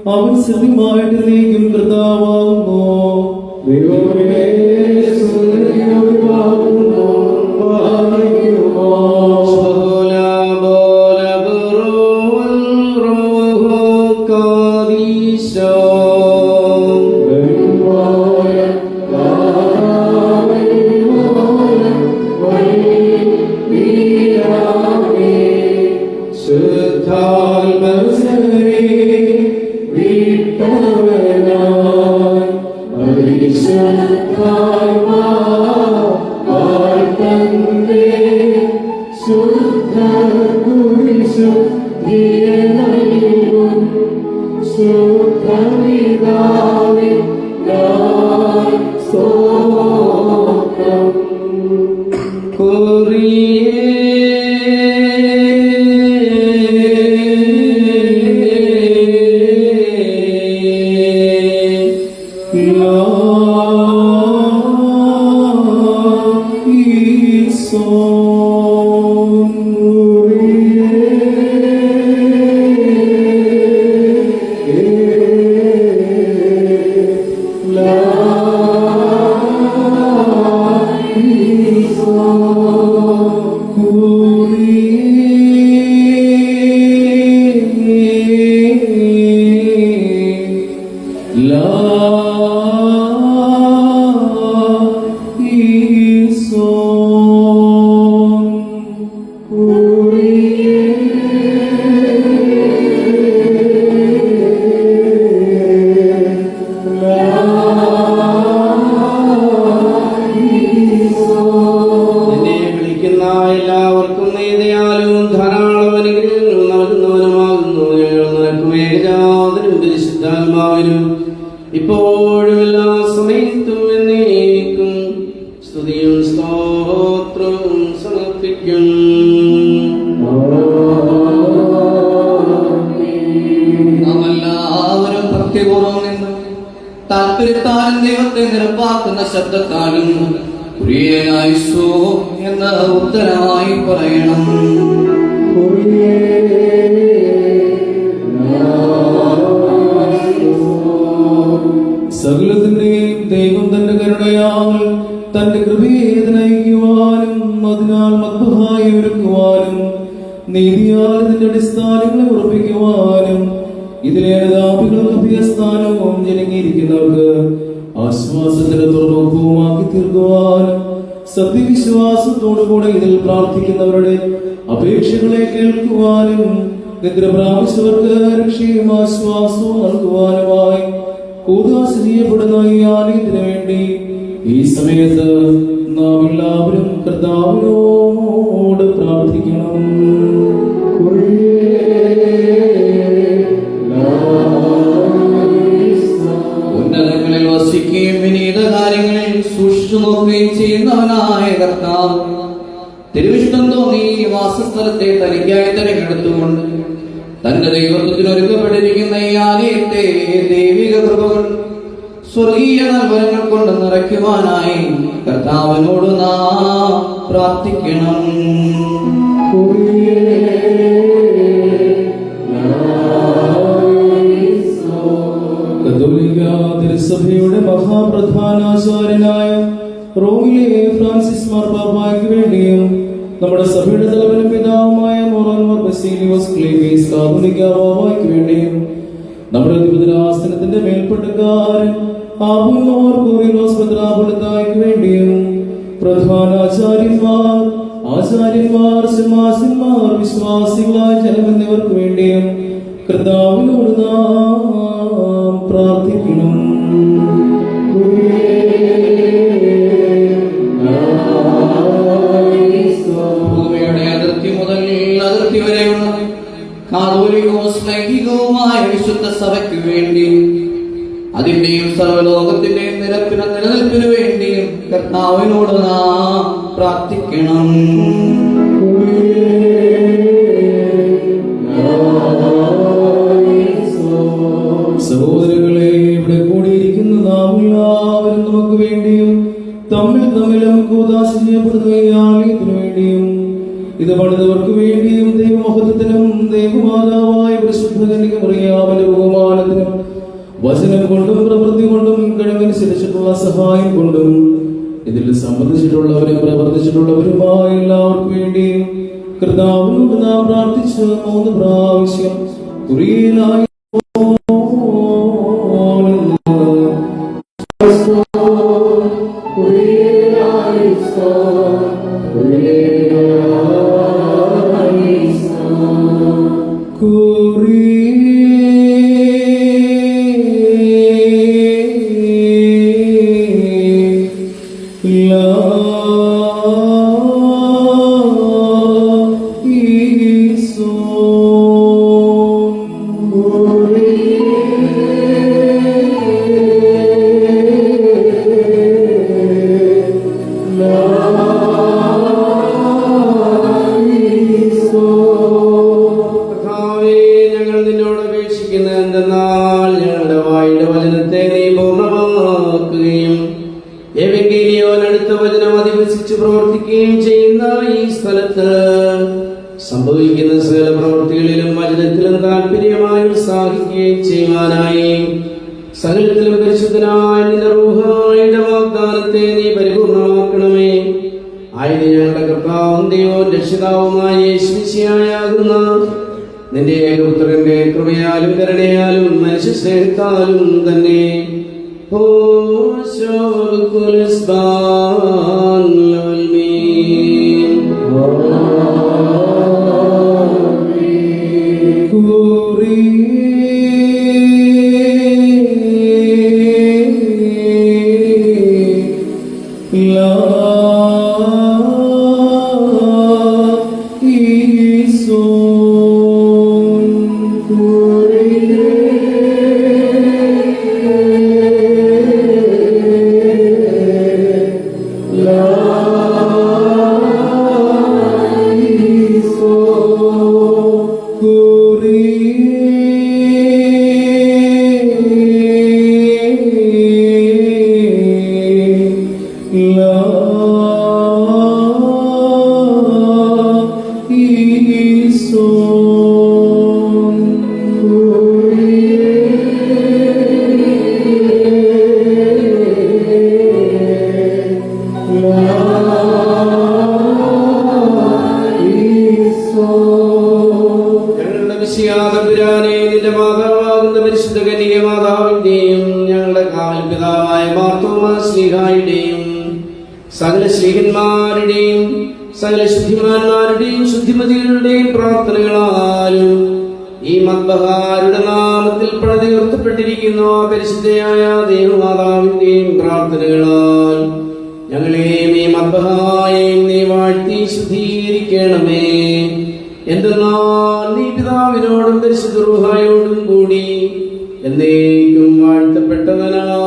അവൻ സത്യമായിട്ടിലേക്കും കർത്താവാകുന്നു. ദൈവമേ Korea ദൈവത്തെ നിരപ്പാക്കുന്ന ശബ്ദത്താലും കുരിയനായിസോ എന്ന് ഉത്തരമായി പറയണം. സകലത്തിന്റെയും ദൈവം തന്റെ കരുണയാൽ തന്റെ കൃപയെ നയിക്കുവാനും അതിനാൽ മദ്ബഹായി ഒരുക്കുവാനും നീതിയാൽ ഇതിന്റെ അടിസ്ഥാനങ്ങളെ ഉറപ്പിക്കുവാനും ഇതിലെ അനുതാപികൾക്ക് അഭയസ്ഥാനവും ജനങ്ങിയിരിക്കുന്നവർക്ക് ആശ്വാസത്തിന്റെ തുറമുഖവുമാക്കി തീർക്കുവാനും സത്യവിശ്വാസത്തോടുകൂടെ ഇതിൽ പ്രാർത്ഥിക്കുന്നവരുടെ അപേക്ഷകളെ കേൾക്കുവാനും നിദ്ര പ്രാപിച്ചവർക്ക് രക്ഷയും ആശ്വാസവും നൽകുവാനുമായി കൂദാശ ചെയ്യപ്പെടുന്ന ഈ ആലയത്തിന് വേണ്ടി ഈ സമയത്ത് നാം എല്ലാവരും കർത്താവിനോട് പ്രാർത്ഥിക്കണം. ഉന്നതങ്ങളിൽ വസിക്കുകയും വിനീത കാര്യങ്ങളിൽ സൂക്ഷിച്ചു നോക്കുകയും ചെയ്യുന്നവനായ കർത്താവ് തിരുവിഷ്ടം തോന്നി വാസസ്ഥലത്തെ തനിക്കായി തിരഞ്ഞെടുത്തുകൊണ്ട് തന്റെ ദൈവത്വത്തിന് ഒരുക്കപ്പെട്ടിരിക്കുന്ന ഈ ആലയത്തെ ദൈവിക കൃപകൾ സ്വർഗീയ നൽവരങ്ങൾ കൊണ്ട് നിറയ്ക്കുവാനായി കർത്താവിനോട് നാം പ്രാർത്ഥിക്കണം. കത്തോലിക്ക തിരുസഭയുടെ മഹാപ്രധാനാചാര്യനായ റോമിലെ ഫ്രാൻസിസ് മാർപ്പാപ്പായ്ക്ക് വേണ്ടിയും നമ്മുടെ സഭയുടെ തലവനും പിതാവുമായ മോറോൻമാർ ബസീലിയോസ് ക്ലീമീസ് കാതോലിക്ക ബാബായ്ക്ക് വേണ്ടിയും നമ്മുടെ തിരുവചനാസനത്തിന്റെ മേൽപ്പെട്ടക്കാരൻ ആബൂനോർ കൂറിലോസ് മെത്രാപ്പൊലീത്തായ്ക്ക് വേണ്ടിയും പ്രധാന ആചാര്യന്മാർ സിംഹാസന്മാർ വിശ്വാസികളായ ജനം എന്നിവർക്ക് വേണ്ടിയും കർത്താവിനോട് നാം പ്രാർത്ഥിക്കണം. ഭൂമിയുടെ അതിർത്തി മുതൽ അതിർത്തി വരെയുള്ള കാതോലികവും ലൈംഗികവുമായ വിശുദ്ധ സഭയ്ക്ക് വേണ്ടി അതിന്റെയും സർവ്വലോകത്തിന്റെയും നിലനിൽപ്പിനു വേണ്ടിയും കർത്താവിനോട് നാം പ്രാർത്ഥിക്കണം. സഹോദരങ്ങളെ, ഇവിടെ കൂടിയിരിക്കുന്ന നാം എല്ലാവരും നമുക്ക് വേണ്ടിയും തമ്മിലും കൂദാശ ചെയ്യപ്പെടുന്ന ഈ ആലയത്തിനു വേണ്ടിയും ഇത് പണിതവർക്ക് വേണ്ടിയും ദൈവമഹത്വത്തിനും ദൈവമാതാവായ പരിശുദ്ധ കന്യക മറിയാമിന്റെ ബഹുമാനത്തിനും വചനം കൊണ്ടും പ്രവൃത്തി കൊണ്ടും കഴിവനുസരിച്ചിട്ടുള്ള സഹായം കൊണ്ടും ഇതിൽ സംബന്ധിച്ചിട്ടുള്ളവരും പ്രവർത്തിച്ചിട്ടുള്ളവരുമായ എല്ലാവർക്കും വേണ്ടിയും കർത്താവിനോട് നാം പ്രാർത്ഥിച്ച് 3 പ്രാവശ്യം കുരിയനായി പ്രവർത്തിക്കുകയും ചെയ്യുന്ന ഈ സ്ഥലത്ത് സംഭവിക്കുന്ന സകല പ്രവൃത്തികളിലും വചനത്തിലും താല്പര്യമായി ഉത്സാഹിക്കുകയും ചെയ്യുവാനായി സകലത്തിലും പരിശുദ്ധനായ നിന്റെ റൂഹായുടെ വാഗ്ദാനത്തെ നീ പരിപൂർണമാക്കണമേ. ആയത് ഞങ്ങളുടെ കർത്താവും ദൈവവും രക്ഷിതാവുമായ യേശുമിശിഹായാകുന്ന നിന്റെ ഏകപുത്രന്റെ കൃപയാലും കരുണയാലും മനുഷ്യ സ്നേഹത്താലും തന്നെ Glory തമ്പുരാനെ, നിന്റെ മാതാവാകുന്ന പരിശുദ്ധ കന്യക മാതാവിന്റെയും ഞങ്ങളുടെ കാവൽ പിതാവായ മാർത്തോമാ ശ്ലീഹായുടെയും സകല ശ്ലീഹന്മാരുടെയും സകല ശുദ്ധിമാന്മാരുടെയും ശുദ്ധിമതികളുടെയും പ്രാർത്ഥനകളാലും ഈ മദ്ബഹാരുടെ നാമത്തിൽ പണിതുയർത്തപ്പെട്ടിരിക്കുന്ന പരിശുദ്ധയായ ദേവമാതാവിന്റെയും പ്രാർത്ഥനകളാൽ ഞങ്ങളെയും ഈ മദ്ബഹായെയും നീ വാഴ്ത്തി ശുദ്ധീകരിക്കണമേ. എന്തെന്നാൽ നീ പിതാവിനോടും പരിശുദ്ധ റൂഹായോടും കൂടി എന്നേക്കും വാഴ്ത്തപ്പെട്ടവനാകുന്നു.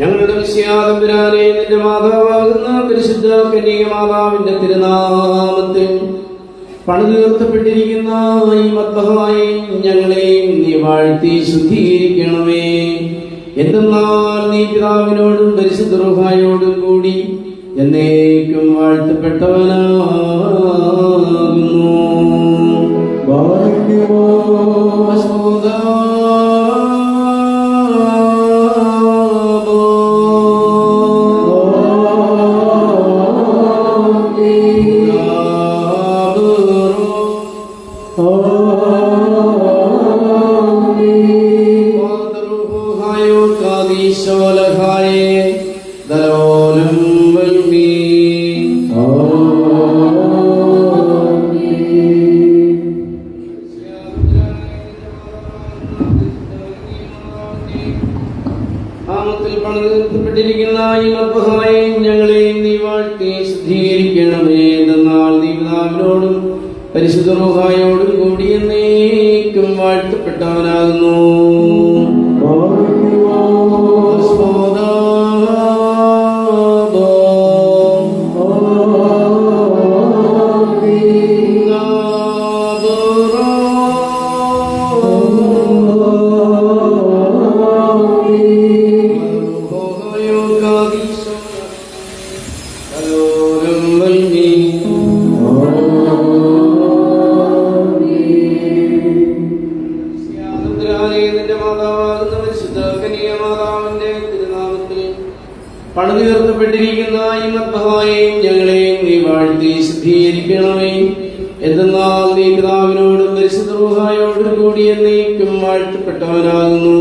ഞങ്ങളുടെ വിശ്വാതമ്പുരാനെ, നിന്റെ മാതാവാകുന്ന പരിശുദ്ധ കന്യക മാതാവിന്റെ തിരുനാമത്തിൽ പണിതുയർത്തപ്പെട്ടിരിക്കുന്ന ഈ മദ്ബഹായെയും ഞങ്ങളെയും നീ വാഴ്ത്തി ശുദ്ധീകരിക്കണമേ. എന്തെന്നാൽ നീ പിതാവിനോടും പരിശുദ്ധ റൂഹായോടും കൂടി എന്നേക്കും വാഴ്ത്തപ്പെട്ടവനാകുന്നു. പണിതുയർത്തപ്പെട്ടിരിക്കുന്ന ഈ മദ്ബഹായെയും ഞങ്ങളെയും നീ വാഴ്ത്തി ശുദ്ധീകരിക്കണമേ. എന്നാൽ നീ പിതാവിനോടും പരിശുദ്ധ റൂഹായോടും കൂടി എന്നേക്കും വാഴ്ത്തപ്പെട്ടവനാകുന്നു. പണിതുയർത്തപ്പെട്ടിരിക്കുന്ന ഈ മദ്ബഹായെയും ഞങ്ങളെയും നീ വാഴ്ത്തി ശുദ്ധീകരിക്കണമേ. എന്തെന്നാൽ നീ പിതാവിനോടും പരിശുദ്ധ റൂഹായോടും കൂടി എന്നേക്കും വാഴ്ത്തപ്പെട്ടവനാകുന്നു.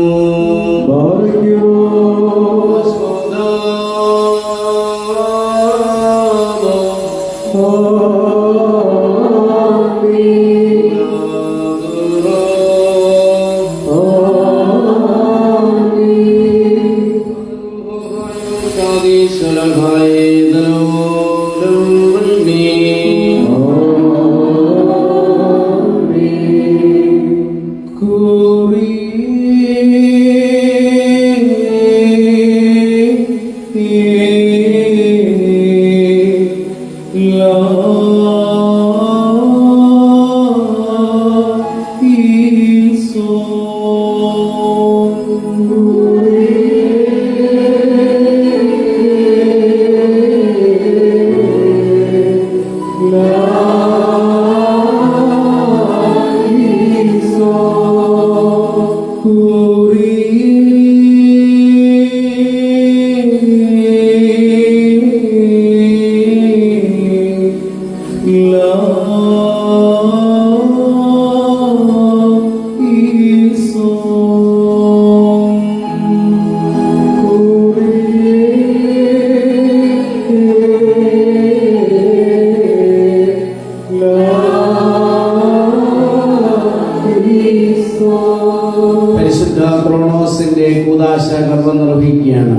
പരിശുദ്ധ ക്രോണോസിന്റെ കൂദാശ കർമ്മം നിർവഹിക്കുകയാണ്.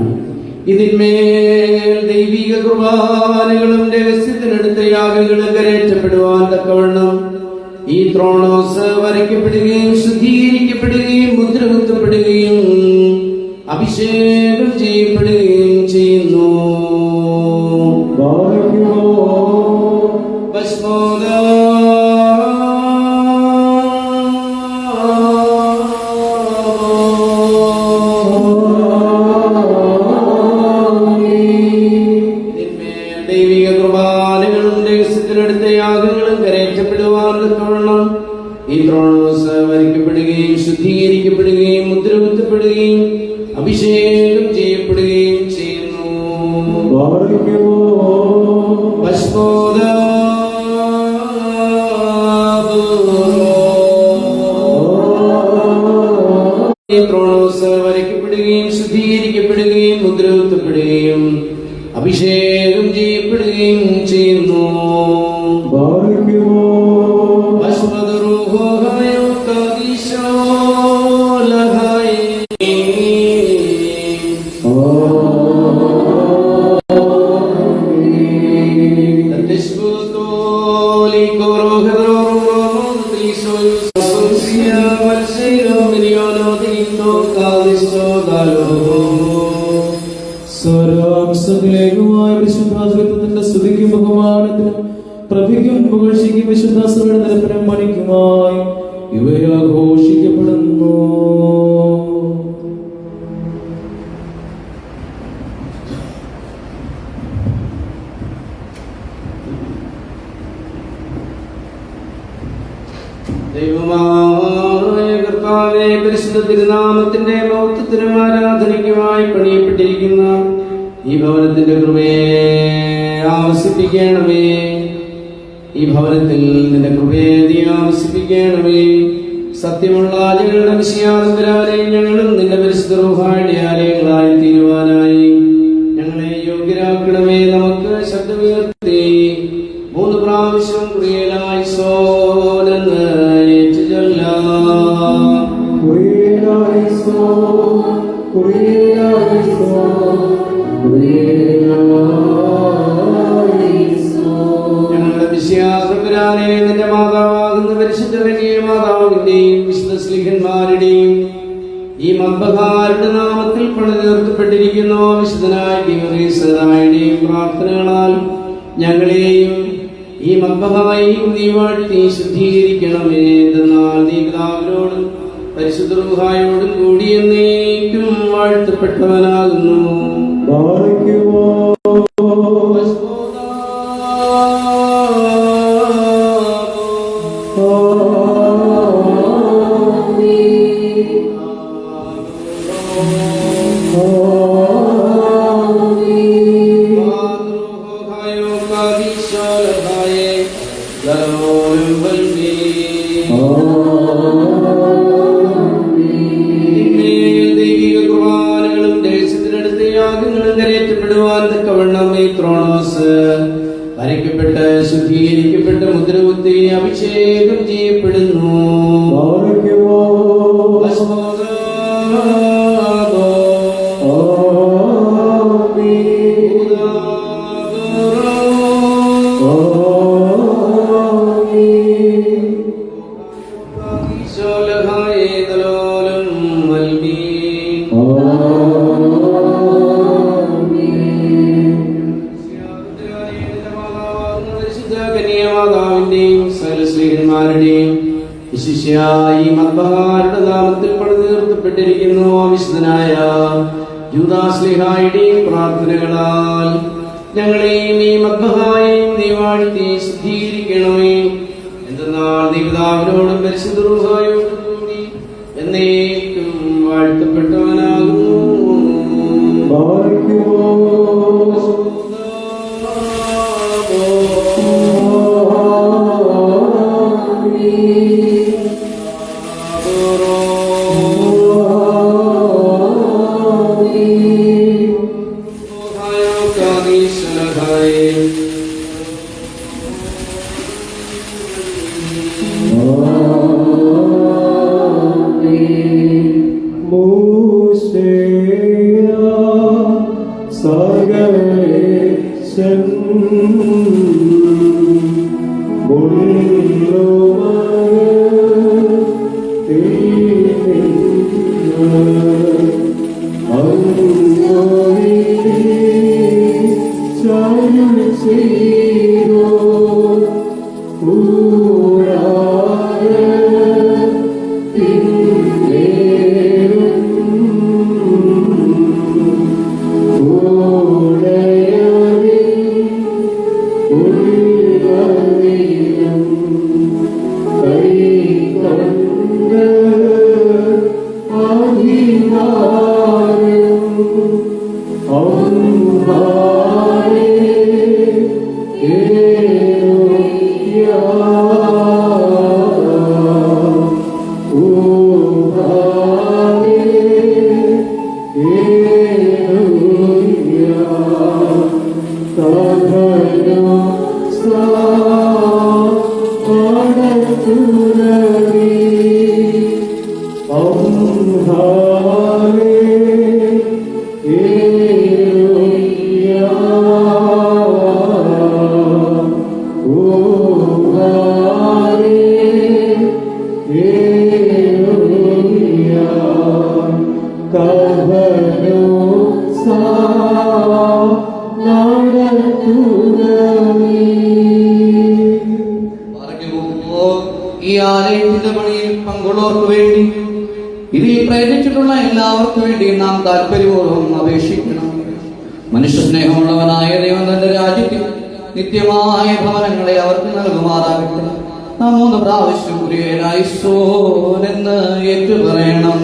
ഇതിന്മേൽ ദൈവിക കുർബാനകളും രഹസ്യത്തിനടുത്ത യാഗങ്ങളും കരേറ്റപ്പെട്ടു വരയ്ക്കപ്പെടുവാൻ തക്കവണ്ണം ഈ ത്രോണോസ് വരയ്ക്കപ്പെടുകയും ശുദ്ധീകരിക്കപ്പെടുകയും മുദ്രകുത്തപ്പെടുകയും അഭിഷേകം ചെയ്യപ്പെടുകയും ചെയ്യുന്നു. ദൈവിക കുർബാനകളും രഹസ്യത്തിലെടുത്ത യാഗങ്ങളും കരയറ്റപ്പെടുവാൻ തക്കവണ്ണം ഈ ത്രോണോസ് വരയ്ക്കപ്പെടുകയും ശുദ്ധീകരിക്കപ്പെടുകയും മുദ്രകുത്തപ്പെടുകയും അഭിഷേകം ചെയ്യപ്പെടുകയും ചെയ്യുന്നു. ത്രോണോസ് വരയ്ക്കപ്പെടുകയും ശുദ്ധീകരിക്കപ്പെടുകയും മുദ്രകുത്തപ്പെടുകയും അഭിഷേകം ചെയ്യപ്പെടുകയും ചെയ്യുന്നു. സ്വരാംശത്തിലേക്കുമായ വിശുദ്ധാശ്രയത്വത്തിന്റെ സ്തുതിക്കും ബഹുമാനത്തിനും പ്രഭിക്കും പുകഴ്ചയ്ക്കും വിശുദ്ധാശ്രയുടെ നിരപ്പരം മണിക്കുമായി ഇവയാഘോഷിക്കപ്പെടുന്നു. ദൈവമായ കർത്താവേ, പരിശുദ്ധ തിരുനാമത്തിന്റെ മഹത്വത്തിനും ആരാധനയ്ക്കുമായി പണിയപ്പെട്ടിരിക്കുന്ന ഈ ഭവനത്തിന്റെ കൃപയെ ആവസിപ്പിക്കണമേ. ഈ ഭവനത്തിൽ നിന്റെ കൃപയെ നീ ആവസിപ്പിക്കണമേ. സത്യമുള്ള ഞങ്ങളുടെ വിഷയാനന്തരാലെ ഞങ്ങളും നിന്റെ പരിശുദ്ധ റൂഹായുടെ ആലയങ്ങളായി തീരുവാനായി ഞങ്ങളെ യോഗ്യരാക്കണമേ. നമുക്ക് ശബ്ദമുയർത്തി 3 പ്രാവശ്യം കുറിയലായി സോനെന്ന് ഏറ്റുചൊല്ലാം. ഞങ്ങളുടെ വിശ്വാസപുരാനെ നിന്റെ മാതാവാകുന്ന പരിശുദ്ധ കന്യക മാതാവിന്റെയും വിശുദ്ധ സ്ലീഹന്മാരുടെയും ഈ മദ്ബഹാരുടെ നാമത്തിൽ പണിതീർത്തപ്പെട്ടിരിക്കുന്ന വിശുദ്ധനായ ഗീവറീസറായുടെയും പ്രാർത്ഥനകളാൽ ഞങ്ങളെയും ഈ മദ്ബഹായെയും നീ വാഴ്ത്തി ശുദ്ധീകരിക്കണമേ. എന്നാൽ നീ പിതാവിനോടും പരിശുദ്ധ റൂഹായോടും കൂടി എന്നേക്കും വാഴ്ത്തപ്പെട്ടവനാകുന്നു. ദൈവിക കുർബാനകളും ദേശത്തിനടുത്ത യാഗങ്ങളും കരയറ്റപ്പെടുവാൻ തക്കവണ്ണം ഈ ത്രോണോസ് വരയ്ക്കപ്പെട്ട് ശുദ്ധീകരിക്കപ്പെട്ട് മുദ്രകുത്തി അഭിഷേകം ചെയ്യപ്പെടുന്നു. കന്യാമാതാവിന്റെയും സകലസ്ലീഹന്മാരുടെയും വിശിഷ്യായി മദ്ബഹാരുടെ നാമത്തിൽ പണിതീർത്തപ്പെട്ടിരിക്കുന്നു വിശുദ്ധനായ യൂദാസ്ലീഹായുടെയും പ്രാർത്ഥനകളാൽ ഞങ്ങളെയും ഈ മദ്ബഹായെയും നീ വാഴ്ത്തി ശുദ്ധീകരിക്കണമേ. എന്തെന്നാൽ നീ പിതാവിനോടും പരിശുദ്ധ റൂഹായോടും കൂടി എന്നേക്കും വാഴ്ത്തപ്പെട്ടവനാകുന്നു. Amen. ഈ ആലയത്തിന്റെ പണിയിൽ പങ്കുള്ളവർക്ക് വേണ്ടി ഇതിൽ പ്രയത്നിച്ചിട്ടുള്ള എല്ലാവർക്കും വേണ്ടി നാം താല്പര്യപൂർവ്വം അപേക്ഷിക്കണം. മനുഷ്യ സ്നേഹമുള്ളവനായ ദൈവം തന്റെ രാജ്യത്തിൽ നിത്യമായ ഭവനങ്ങളെ അവർക്ക് നൽകുമാറാകട്ടെ. നാം 3 പ്രാവശ്യം കുരിയേലായിസോൻ എന്ന് ഏറ്റുപറയണം.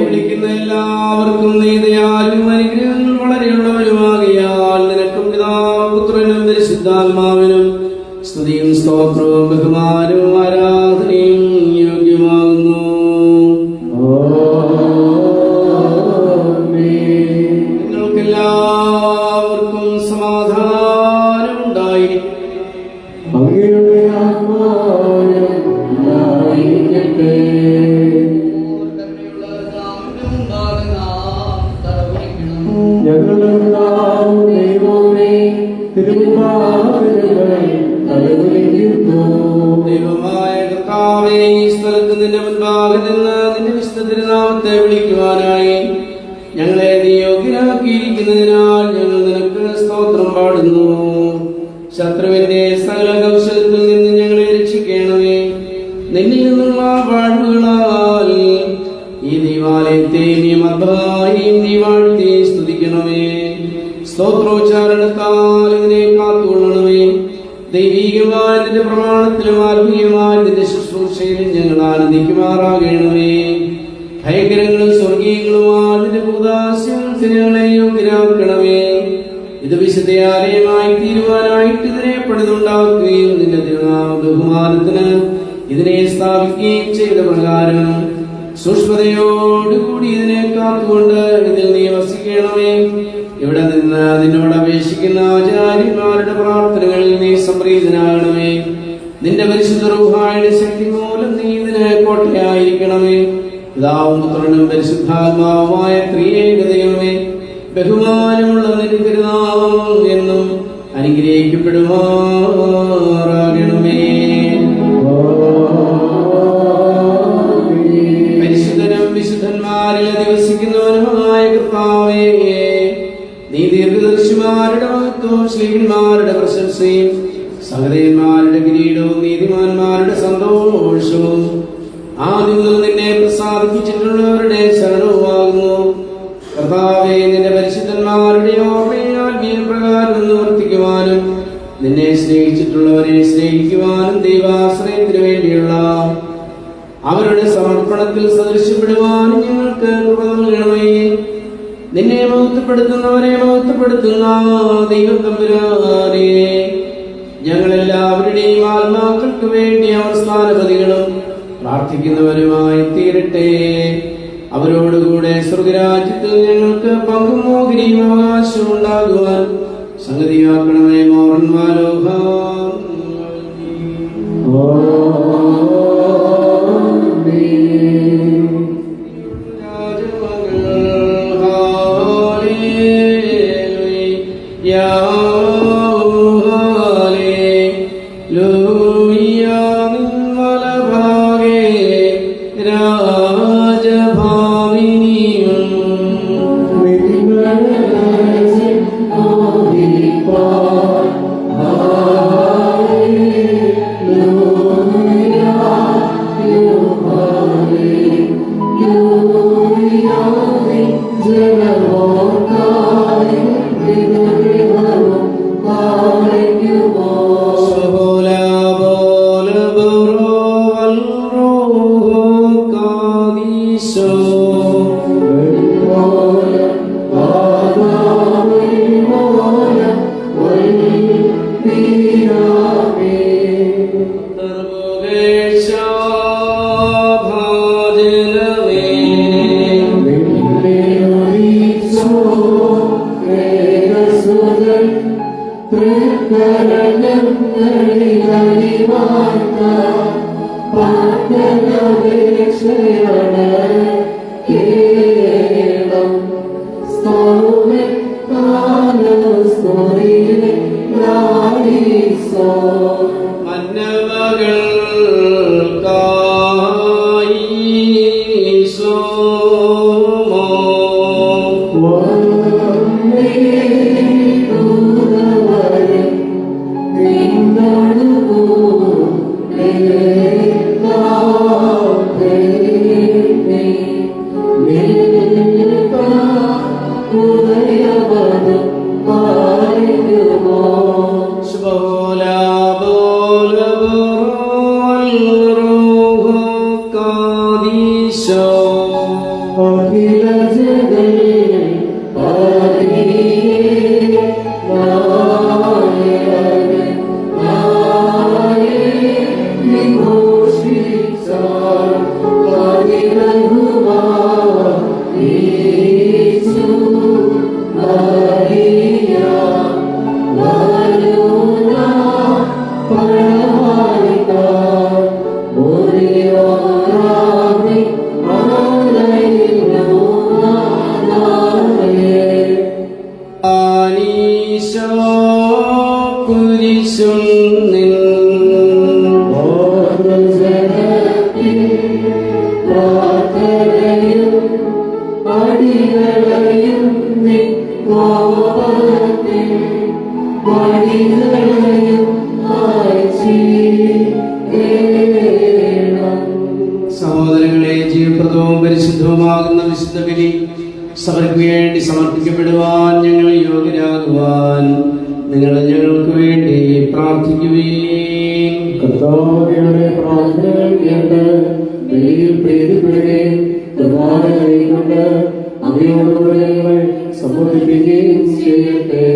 വിളിക്കുന്ന എല്ലാവർക്കും നീതയാലും അനുഗ്രഹങ്ങൾ വളരെയുള്ളവരുമാകിയാൽ നിനക്കും പിതാവും പുത്രനും പരിശുദ്ധാത്മാവിനും സ്തുതിയും സ്തോത്രവും ബഹുമാനവും ആരാധനയും യോഗ്യമാകുന്നു. നിങ്ങൾക്കെല്ലാവർക്കും സമാധാനം ഉണ്ടായിരിക്കും. ദൈവമായ കർത്താവേ, ഈ സ്ഥലത്ത് നിന്റെ മുൻപാകെ നിന്ന് നിന്റെ വിശുദ്ധ തിരുനാമത്തെ വിളിക്കുവാനായി ഞങ്ങളെ നീ യോഗ്യരാക്കിയിരിക്കുന്നതിനാൽ ഞങ്ങൾ നിനക്ക് സ്തോത്രം പാടുന്നു. ശത്രുവിന്റെ സകല കൗശലത്തിൽ നിന്ന് ഞങ്ങളെ രക്ഷിക്കണമേ. നിന്നിൽ നിന്നുള്ള പാടുകളാൽ ഈ ദൈവാലയത്തെ നീ മർദ്ദമായും നീ വാഴ്ത്തി സ്തുതിക്കണമേ. സ്തോത്രോച്ചാരണത്താൽ ഇതിനെ കാത്തുകൊള്ളണമേ. ദൈവീകമായ നിന്റെ പ്രമാണത്തിലും ആത്മീയമായ നിന്റെ ശുശ്രൂഷയിലും ഞങ്ങൾ ആനന്ദിക്കുമാറാകണമേ. ഭയങ്കരങ്ങളും സ്വർഗീയങ്ങളുമായ നിന്റെ ഉദാസ്യങ്ങൾക്ക് ഞങ്ങളെ യോഗ്യരാക്കണമേ. ഇത് വിശുദ്ധയാലയമായി തീരുവാനായിട്ട് ഇതിനെ പണിതുണ്ടാക്കുകയും നിന്റെ തിരുനാമ ബഹുമാനത്തിന് ഇതിനെ സ്ഥാപിക്കുകയും ചെയ്ത പ്രകാരം സൂക്ഷ്മതയോടുകൂടി ഇതിനെ കാത്തുകൊണ്ട് ഇതിൽ നീ വസിക്കണമേ. ഇവിടെ നിന്ന് നിന്നോട് അപേക്ഷിക്കുന്ന ആചാര്യന്മാരുടെ പ്രാർത്ഥനകളിൽ നീ സംപ്രീതനാകണമേ. നിന്റെ പരിശുദ്ധ റൂഹായുടെ ശക്തി മൂലം നീ ഇതിന് കോട്ടയായിരിക്കണമേ. പിതാവും പുത്രനും പരിശുദ്ധാത്മാവുമായ ത്രിയേക ദൈവമേ, ബഹുമാനമുള്ള നിന്റെ തിരുനാമം എന്നും അനുഗ്രഹിക്കപ്പെടുമാറാകണമേ. പരിശുദ്ധനും വിശുദ്ധന്മാരിൽ അധിവസിക്കുന്നവനുമായ കർത്താവേ, നീ ദീർഘദർശിമാരുടെ മഹത്വവും ശ്ലീഹന്മാരുടെ പ്രശംസയും സഹദേവന്മാരുടെ കിരീടവും നീതിമാന്മാരുടെ സന്തോഷവും ആദ്യം മുതൽ നിന്നെ പ്രസാദിപ്പിച്ചിട്ടുള്ളവരുടെ ശരണവുമാകുന്നു. കർത്താവേ, നിന്റെ പരിശുദ്ധന്മാരുടെ ഓർമ്മയെ ആത്മീയപ്രകാരം നിവർത്തിക്കുവാനും നിന്നെ സ്നേഹിച്ചിട്ടുള്ളവരെ സ്നേഹിക്കുവാനും ദൈവാശ്രയത്തിന് വേണ്ടിയുള്ള അവരുടെ സമർപ്പണത്തിൽ സദൃശ്യപ്പെടുവാനും ഞങ്ങൾക്ക് കൃപ നൽകണമേ. നിന്നെ മഹത്വപ്പെടുത്തുന്നവരെ മഹത്വപ്പെടുത്തുന്ന ദൈവം തമ്പുരാനേ, ഞങ്ങളെല്ലാവരുടെയും ആത്മാക്കൾക്ക് വേണ്ടി അവർ സ്ഥാനപതികളും പ്രാർത്ഥിക്കുന്നവരുമായി തീരട്ടെ. അവരോടുകൂടെ സ്വർഗരാജ്യത്തിൽ ഞങ്ങൾക്ക് പങ്കും മോഹരിയും അവകാശവും ഉണ്ടാകുവാൻ സംഗതിയാക്കണമേ. മോഹൻമാലോഹ രാജ സഹോദരങ്ങളെ, ജീവപ്രദവും പരിശുദ്ധവുമാകുന്ന വിശുദ്ധ ബലി സഭയ്ക്ക് വേണ്ടി സമർപ്പിക്കപ്പെടുവാൻ ഞങ്ങൾ യോഗ്യരാകുവാൻ നിങ്ങൾ ഞങ്ങൾക്ക് വേണ്ടി പ്രാർത്ഥിക്കുവീൻ. കർത്താവിന്റെ പ്രാർത്ഥനകൾ കേട്ട് ബലിയിൽ പ്രീതിപ്പെടുകയും കുർബാന കൈക്കൊണ്ട് അങ്ങയോടുകൂടെ ഞങ്ങളെ സമ്മതിപ്പിക്കുകയും ചെയ്യട്ടെ.